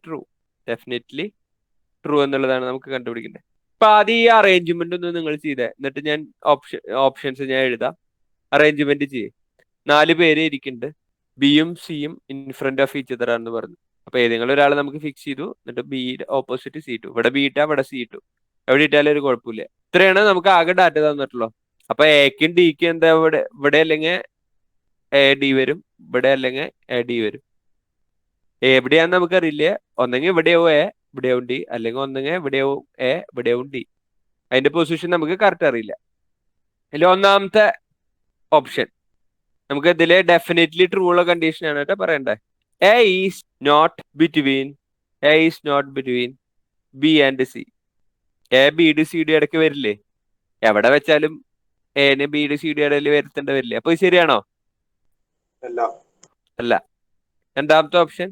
true എന്നുള്ളതാണ് നമുക്ക് കണ്ടുപിടിക്കേണ്ടത്. അപ്പൊ ആദ്യം ഈ അറേഞ്ച്മെന്റ് ഒന്ന് നിങ്ങൾ ചെയ്തേ, എന്നിട്ട് ഞാൻ ഓപ്ഷൻസ് ഞാൻ എഴുതാം. അറേഞ്ച്മെന്റ് ചെയ്യേ. 4 പേര് ഇരിക്കുന്നുണ്ട്. ബിയും സിയും in front of each other ആണെന്ന് പറഞ്ഞു. അപ്പൊ ഏതെങ്കിലും ഒരാൾ നമുക്ക് ഫിക്സ് ചെയ്തു, എന്നിട്ട് ബിയുടെ ഓപ്പോസിറ്റ് സി ടു. ഇവിടെ ബി ഇട്ടാ ഇവിടെ സി ടു. എവിടെ ഇട്ടാലും ഒരു കുഴപ്പമില്ല. ഇത്രയാണ് നമുക്ക് ആകെ ഡാറ്റ തന്നിട്ടുള്ളൂ. അപ്പൊ എക്കും ഡിക്കും എന്താ ഇവിടെ അല്ലെങ്കിൽ എ ഡി വരും, ഇവിടെ അല്ലെങ്കിൽ എ ഡി വരും. എവിടെയാന്ന് നമുക്കറിയില്ല. ഒന്നെങ്കിൽ ഇവിടെയാവും എ ഇവിടെയാവും ഡി, അല്ലെങ്കിൽ ഒന്നെങ്കിൽ ഇവിടെയാവും എ ഇവിടെയാവും ഡി. അതിന്റെ പൊസിഷൻ നമുക്ക് കറക്റ്റ് അറിയില്ല. അതിൽ ഒന്നാമത്തെ ഓപ്ഷൻ നമുക്ക് ഇതിലെ ഡെഫിനറ്റ്ലി ട്രൂ ഉള്ള കണ്ടീഷൻ ആണ് കേട്ടോ പറയണ്ടേ. A is not between B and C. A ബിയുടെ സിയുടെ ഇടയ്ക്ക് വരില്ലേ? എവിടെ വെച്ചാലും എന് ബിയുടെ സിയുടെ ഇടയിൽ വരുത്തേണ്ട വരില്ലേ? അപ്പൊ ഇത് ശരിയാണോ? അല്ല. രണ്ടാമത്തെ option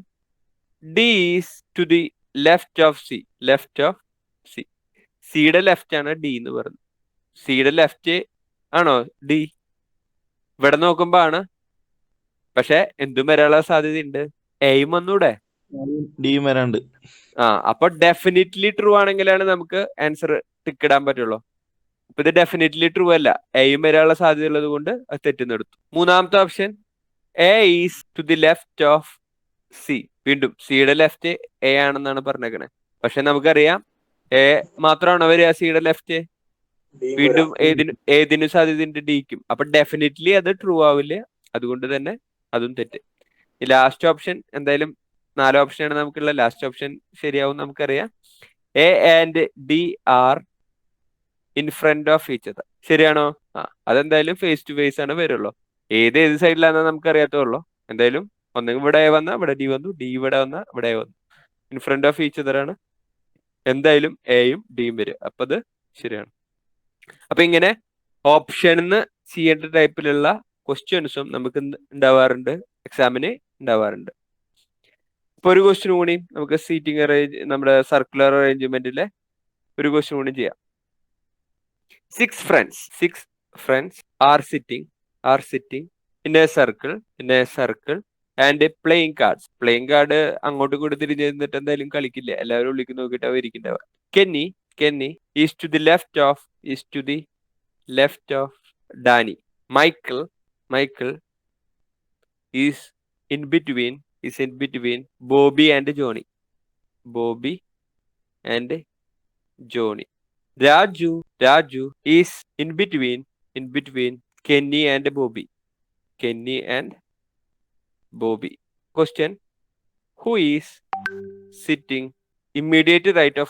D is to the left of C. സിയുടെ ലെഫ്റ്റ് ആണ് ഡി എന്ന് പറഞ്ഞു. സിയുടെ ലെഫ്റ്റ് ആണോ ഡി? ഇവിടെ നോക്കുമ്പോ ആണ്. പക്ഷെ എന്തും വരാനുള്ള സാധ്യതയുണ്ട്. എയും വന്നൂടെ? ഡിയും വരാണ്ട്. അപ്പൊ ഡെഫിനറ്റ്ലി ട്രൂ ആണെങ്കിലാണ് നമുക്ക് ആൻസർ ടിക്ക് ഇടാൻ പറ്റുള്ളൂ. അപ്പൊ ഇത് ഡെഫിനറ്റ്ലി ട്രൂ അല്ല, എയും വരാനുള്ള സാധ്യത ഉള്ളത് കൊണ്ട് അത് തെറ്റുന്നെടുത്തു. മൂന്നാമത്തെ option A is to the left of C. വീണ്ടും സിയുടെ ലെഫ്റ്റ് എ ആണെന്നാണ് പറഞ്ഞേക്കണേ. പക്ഷെ നമുക്കറിയാം എ മാത്രമാണോ വരിക സിയുടെ ലെഫ്റ്റ്? വീണ്ടും ഏതിനും സാധ്യതയുണ്ട് ഡിക്കും. അപ്പൊ ഡെഫിനറ്റ്ലി അത് ട്രൂ ആവില്ല. അതുകൊണ്ട് തന്നെ അതും തെറ്റ്. ഈ ലാസ്റ്റ് ഓപ്ഷൻ എന്തായാലും 4 ഓപ്ഷനാണ് നമുക്കുള്ള. ലാസ്റ്റ് ഓപ്ഷൻ ശരിയാവും നമുക്കറിയാം. A and D are in front of each other. ശരിയാണോ? അതെന്തായാലും ഫേസ് ടു ഫേസ് ആണ് വരുള്ളൂ. ഏത് സൈഡിലാണെന്ന് നമുക്ക് അറിയാത്തുള്ളൂ. എന്തായാലും ഒന്നെങ്കിൽ ഇവിടെ വന്ന ഇവിടെ ഡി വന്നു, ഡി ഇവിടെ വന്ന ഇവിടെ വന്നു. In front of each other ആണ് എന്തായാലും എയും ഡിയും വരും. അപ്പൊ അത് ശരിയാണ്. അപ്പൊ ഇങ്ങനെ ഓപ്ഷനിന്ന് ചെയ്യേണ്ട ടൈപ്പിലുള്ള ക്വസ്റ്റ്യൻസും നമുക്ക് ഉണ്ടാവാറുണ്ട്, എക്സാമിന് ഉണ്ടാവാറുണ്ട്. ഇപ്പൊ ഒരു ക്വസ്റ്റ്യൻ കൂടി നമുക്ക് സീറ്റിംഗ് അറേഞ്ച് നമ്മുടെ സർക്കുലർ അറേഞ്ച്മെന്റിലെ ഒരു ക്വസ്റ്റ്യൻ കൂടി ചെയ്യാം. 6 friends are sitting in a circle and playing cards. Playing card അങ്ങോട്ട് കൂടി തിരിഞ്ഞിട്ട് എന്തായാലും കളിക്കില്ല, എല്ലാവരും ഉള്ളിക്ക് നോക്കിയിട്ട് ഇരിക്കുന്നവ. Kenny is to the left of Danny. Michael is in between Bobby and Johnny. Raju is in between Kenny and Bobby. Question: who is sitting immediate right of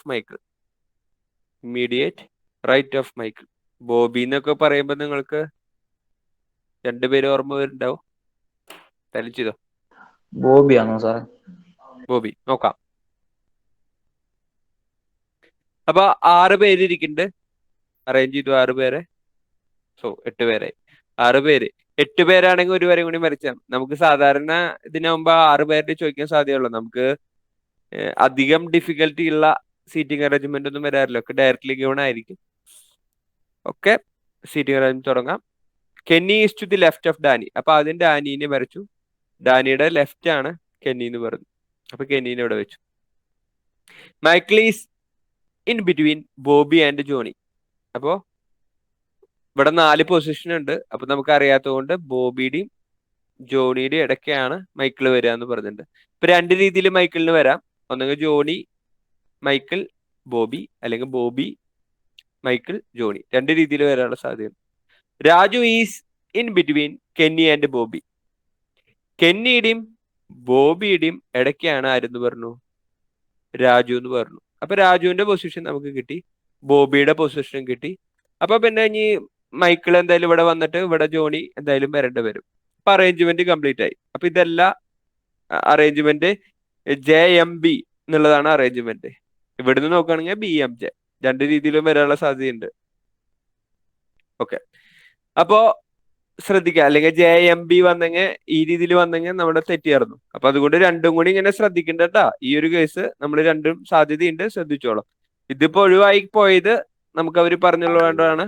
Michael? Bobby എന്നൊക്കെ പറയുമ്പോ നിങ്ങൾക്ക് രണ്ടുപേരും ഓർമ്മ വരുന്നുണ്ടാവും. തലിച്ചതോ? ബോബിയാണോ സാറേ? ബോബി. നോക്കാം. അപ്പൊ 6 പേര് ഇരിക്കുന്നുണ്ട്. അറേഞ്ച് ചെയ്തു 6 പേരെ. 8 പേരായി. 6 പേര്. 8 പേരാണെങ്കിൽ ഒരു വരെ കൂടി വരച്ചാൽ നമുക്ക് സാധാരണ ഇതിനാകുമ്പോ 6 പേരുടെ ചോദിക്കാൻ സാധ്യതയുള്ളൂ. നമുക്ക് അധികം ഡിഫിക്കൽട്ടി ഉള്ള സീറ്റിംഗ് അറേഞ്ച്മെന്റ് ഒന്നും വരാറില്ല, ഒക്കെ ഡയറക്ട്ലി ഗിവൺ ആയിരിക്കും. ഓക്കെ, സീറ്റിംഗ് അറേഞ്ച്മെന്റ് തുടങ്ങാം. Kenny is to the left of Danny. അപ്പൊ ആദ്യം ഡാനിനെ വരച്ചു. ഡാനിയുടെ ലെഫ്റ്റ് ആണ് കെന്നി എന്ന് പറഞ്ഞു. അപ്പൊ കെന്നീനെ ഇവിടെ വെച്ചു. Michael is in between Bobby and Johnny. അപ്പോ ഇവിടെ 4 പൊസിഷൻ ഉണ്ട്. അപ്പൊ നമുക്ക് അറിയാത്തതുകൊണ്ട് ബോബിയുടെയും ജോണിയുടെയും ഇടയ്ക്കാണ് മൈക്കിൾ വരിക എന്ന് പറഞ്ഞിട്ടുണ്ട്. ഇപ്പൊ 2 രീതിയിൽ മൈക്കിളിന് വരാം. ഒന്നെങ്കിൽ ജോണി മൈക്കിൾ ബോബി, അല്ലെങ്കിൽ ബോബി മൈക്കിൾ ജോണി. 2 രീതിയിൽ വരാനുള്ള സാധ്യത. Raju is in between Kenny and Bobby. കെന്നിയുടെയും ബോബിയുടെയും ഇടയ്ക്കാണ് ആരെന്ന് പറഞ്ഞു? രാജു എന്ന് പറഞ്ഞു. അപ്പൊ രാജുവിന്റെ പൊസിഷൻ നമുക്ക് കിട്ടി, ബോബിയുടെ പൊസിഷൻ കിട്ടി. അപ്പൊ പിന്നെ ഇനി മൈക്കിൾ എന്തായാലും ഇവിടെ വന്നിട്ട് ഇവിടെ ജോണി എന്തായാലും വരേണ്ടി വരും. അപ്പൊ അറേഞ്ച്മെന്റ് കംപ്ലീറ്റ് ആയി. അപ്പൊ ഇതെല്ലാം അറേഞ്ച്മെന്റ് JMB എന്നുള്ളതാണ് അറേഞ്ച്മെന്റ്. ഇവിടുന്ന് നോക്കുകയാണെങ്കിൽ BMJ. 2 രീതിയിലും വരാനുള്ള സാധ്യതയുണ്ട്. ഓക്കെ, അപ്പോ ശ്രദ്ധിക്കുക. അല്ലെങ്കിൽ JMB വന്നെങ്കിൽ ഈ രീതിയിൽ വന്നെങ്കിൽ നമ്മുടെ തെറ്റിയായിരുന്നു. അപ്പൊ അതുകൊണ്ട് രണ്ടും കൂടി ഇങ്ങനെ ശ്രദ്ധിക്കണ്ട കേട്ടാ. ഈ ഒരു കേസ് നമ്മൾ രണ്ടും സാധ്യതയുണ്ട്, ശ്രദ്ധിച്ചോളാം. ഇതിപ്പോ ഒഴിവായി പോയത് നമുക്ക് അവർ പറഞ്ഞുള്ളതുകൊണ്ടാണ്.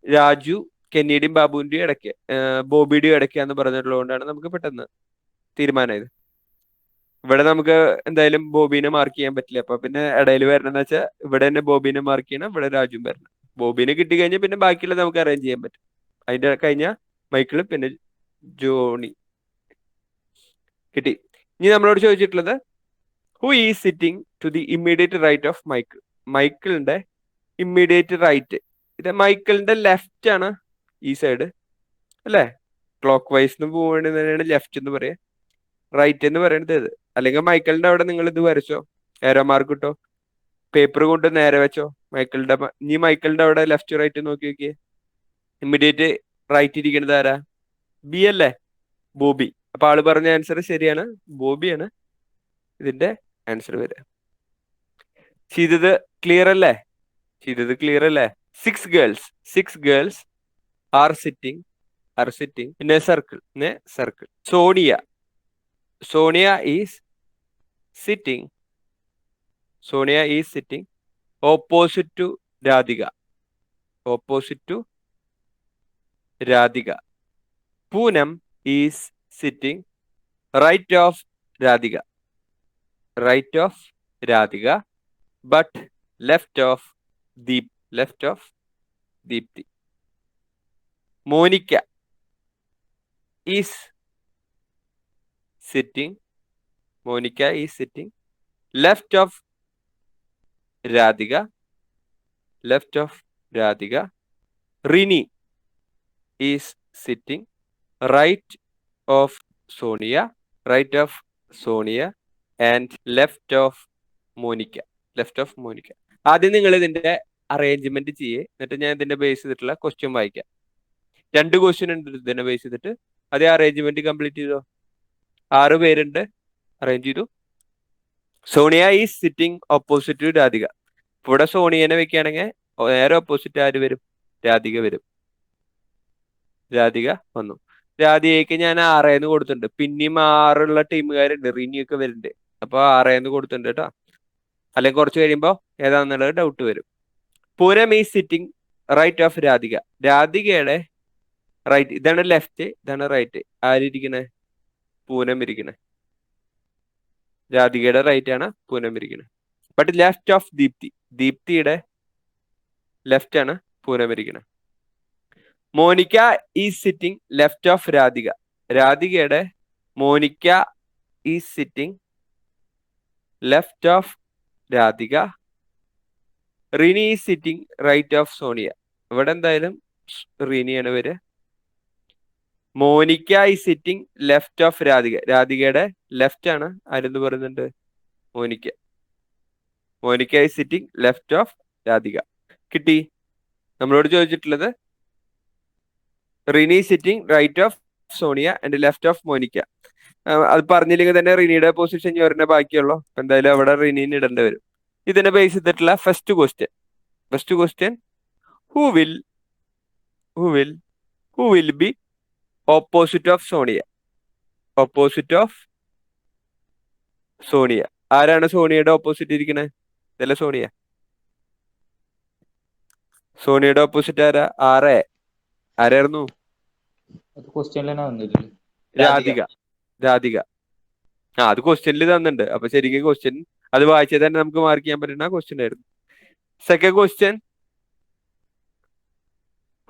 രാജു കെന്നിയുടെയും ബാബുവിന്റെയും ഇടയ്ക്ക്, ബോബിയുടെയും ഇടയ്ക്കാന്ന് പറഞ്ഞിട്ടുള്ളതുകൊണ്ടാണ് നമുക്ക് പെട്ടെന്ന് തീരുമാനമായത്. ഇവിടെ നമുക്ക് എന്തായാലും ബോബിനെ മാർക്ക് ചെയ്യാൻ പറ്റില്ല. അപ്പൊ പിന്നെ ഇടയിൽ വരണമെന്ന് വെച്ചാൽ ഇവിടെ തന്നെ ബോബിനെ മാർക്ക് ചെയ്യണം, ഇവിടെ രാജുവും വരണം. ബോബിനെ കിട്ടി കഴിഞ്ഞാൽ പിന്നെ ബാക്കിയുള്ള നമുക്ക് അറേഞ്ച് ചെയ്യാൻ പറ്റും. അതിന്റെ കഴിഞ്ഞ മൈക്കിള് പിന്നെ ജോണി കിട്ടി. ഇനി നമ്മളോട് ചോദിച്ചിട്ടുള്ളത് who is sitting to the immediate right of Michael. മൈക്കിളിന്റെ ഇമ്മീഡിയറ്റ് റൈറ്റ്. ഇത് മൈക്കിളിന്റെ ലെഫ്റ്റ് ആണ് ഈ സൈഡ് അല്ലേ? ക്ലോക്ക് വൈസ് പോവുകയാണെന്ന് ലെഫ്റ്റ് എന്ന് പറയാം. റൈറ്റ് എന്ന് പറയുന്നത് ഇത്. അല്ലെങ്കിൽ മൈക്കിളിന്റെ അവിടെ നിങ്ങൾ ഇത് വരച്ചോ, ഏരോ മാർക്ക് കിട്ടോ, പേപ്പർ കൊണ്ട് നേരെ വെച്ചോ. മൈക്കിളിന്റെ അവിടെ ലെഫ്റ്റ് റൈറ്റ് നോക്കി നോക്കിയേ. ഇമ്മീഡിയറ്റ് റൈറ്റ് ഇരിക്കുന്നത് ആരാ? ബി അല്ലേ? ബോബി. അപ്പൊ ആള് പറഞ്ഞ ആൻസർ ശരിയാണ്, ബോബിയാണ് ഇതിന്റെ ആൻസർ വരിക. ചെയ്തത് ക്ലിയർ അല്ലേ? 6 girls are sitting in a circle. Sonia is sitting opposite to Radhika. Poonam is sitting right of Radhika, but left of Deepthi. Monica is sitting left of Radhika. Rini is sitting right of Sonia and left of Monica. ആദ്യം നിങ്ങൾ ഇതിന്റെ arrangement ചെയ്യേ, എന്നിട്ട് ഞാൻ ഇതിന്റെ base ചെയ്തിട്ടുള്ള question വായിക്കാം. 2 question ഉണ്ട് ഇതിനെ ബേസ് ചെയ്തിട്ട്. അതേ അറേഞ്ച്മെന്റ് കംപ്ലീറ്റ് ചെയ്തോ. 6 പേരുണ്ട്, അറേഞ്ച് ചെയ്തു. Sonia is sitting opposite to Radhika. ഇവിടെ സോണിയനെ വെക്കുകയാണെങ്കിൽ നേരെ ഓപ്പോസിറ്റ് ആര് വരും? രാധിക വരും. രാധിക വന്നു. രാധികയ്ക്ക് ഞാൻ 6 കൊടുത്തിട്ടുണ്ട്. പിന്നെയും 6 ടീമുകാരുണ്ട്, റിനിയൊക്കെ വരുന്നുണ്ട്. അപ്പൊ 6 കൊടുത്തിട്ടുണ്ട് കേട്ടോ. അല്ലെങ്കിൽ കുറച്ച് കഴിയുമ്പോ ഏതാണെന്നുള്ളത് ഡൗട്ട് വരും. Poonam is sitting right of Radhika. രാധികയുടെ റൈറ്റ്, ഇതാണ് ലെഫ്റ്റ്, ഇതാണ് റൈറ്റ്. ആരിയ്ക്കണേ? പൂനം ഇരിക്കണേ. രാധികയുടെ റൈറ്റ് ആണ് പൂനം ഇരിക്കണേ. ബട്ട് ലെഫ്റ്റ് ഓഫ് ദീപ്തി, ദീപ്തിയുടെ ലെഫ്റ്റ് ആണ് പൂനം ഇരിക്കണേ. Monica is sitting left of Radhika. രാധികയുടെ Monica is sitting left of Radhika. Rini is sitting right of Sonia. ഇവിടെ എന്തായാലും റിനിയാണ് വരിക. Monica is sitting left of Radhika. രാധികയുടെ ലെഫ്റ്റ് ആണ് ആരെന്ന് പറയുന്നുണ്ട്? Monica. Monica is sitting left of Radhika. കിട്ടി. നമ്മളോട് ചോദിച്ചിട്ടുള്ളത് Rini sitting right of Sonia and left of Monica. അത് പറഞ്ഞില്ലെങ്കിൽ തന്നെ റിനിയുടെ പൊസിഷൻ ചോറിനെ ബാക്കിയുള്ളൂ. എന്തായാലും അവിടെ റിനീനെ ഇടേണ്ടി വരും. ഇതിനെ ബേസ് ചെയ്തിട്ടുള്ള first question who will B opposite of Sonia? Opposite of Sonia. ആരാണ് സോണിയയുടെ ഓപ്പോസിറ്റ് ഇരിക്കണേ? ഇതല്ല സോണിയ. സോണിയയുടെ ഓപ്പോസിറ്റ് ആരാ? ആരായിരുന്നു? അത് ക്വസ്റ്റ്യനിൽ തന്നെ വന്നിട്ടില്ലേ? രാധിക. അത് ക്വസ്റ്റ്യനിൽ തന്നിട്ടുണ്ട്. അപ്പൊ ശരിക്കും ക്വസ്റ്റ്യൻ അത് വായിച്ചാൽ തന്നെ നമുക്ക് മാർക്ക് ചെയ്യാൻ പറ്റുന്ന ക്വസ്റ്റ്യൻ ആയിരുന്നു. Second question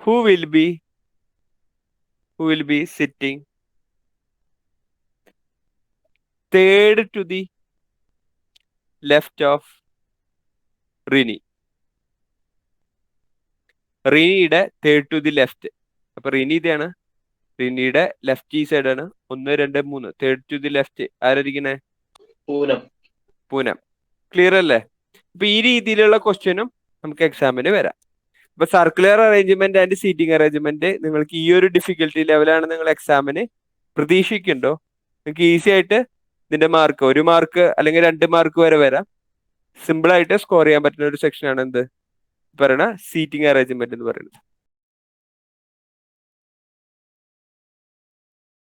who will be sitting third to the left of Rini? റിനിയുടെ തേർഡ് ടു ദി ലെഫ്റ്റ്. അപ്പൊ റിനി ഇതാണ്, റിനിയുടെ ലെഫ്റ്റ് ഈ സൈഡ് ആണ്. 1, 2, 3 തേർഡ് ടു ദി ലെഫ്റ്റ് ആരായിരിക്കണേ? പൂനം. ക്ലിയർ അല്ലേ? അപ്പൊ ഈ രീതിയിലുള്ള ക്വസ്റ്റ്യനും നമുക്ക് എക്സാമിന് വരാം. അപ്പൊ circular arrangement and seating arrangement നിങ്ങൾക്ക് ഈ ഒരു ഡിഫിക്കൽട്ടി ലെവലാണ് നിങ്ങൾ എക്സാമിന് പ്രതീക്ഷിക്കുന്നുണ്ടോ? നിങ്ങൾക്ക് ഈസി ആയിട്ട് ഇതിന്റെ മാർക്ക് 1 മാർക്ക് അല്ലെങ്കിൽ 2 മാർക്ക് വരെ വരാം. സിമ്പിൾ ആയിട്ട് സ്കോർ ചെയ്യാൻ പറ്റുന്ന ഒരു സെക്ഷനാണ് എന്ത് പറയുന്ന സീറ്റിംഗ് അറേഞ്ച്മെന്റ് എന്ന് പറയുന്നത്.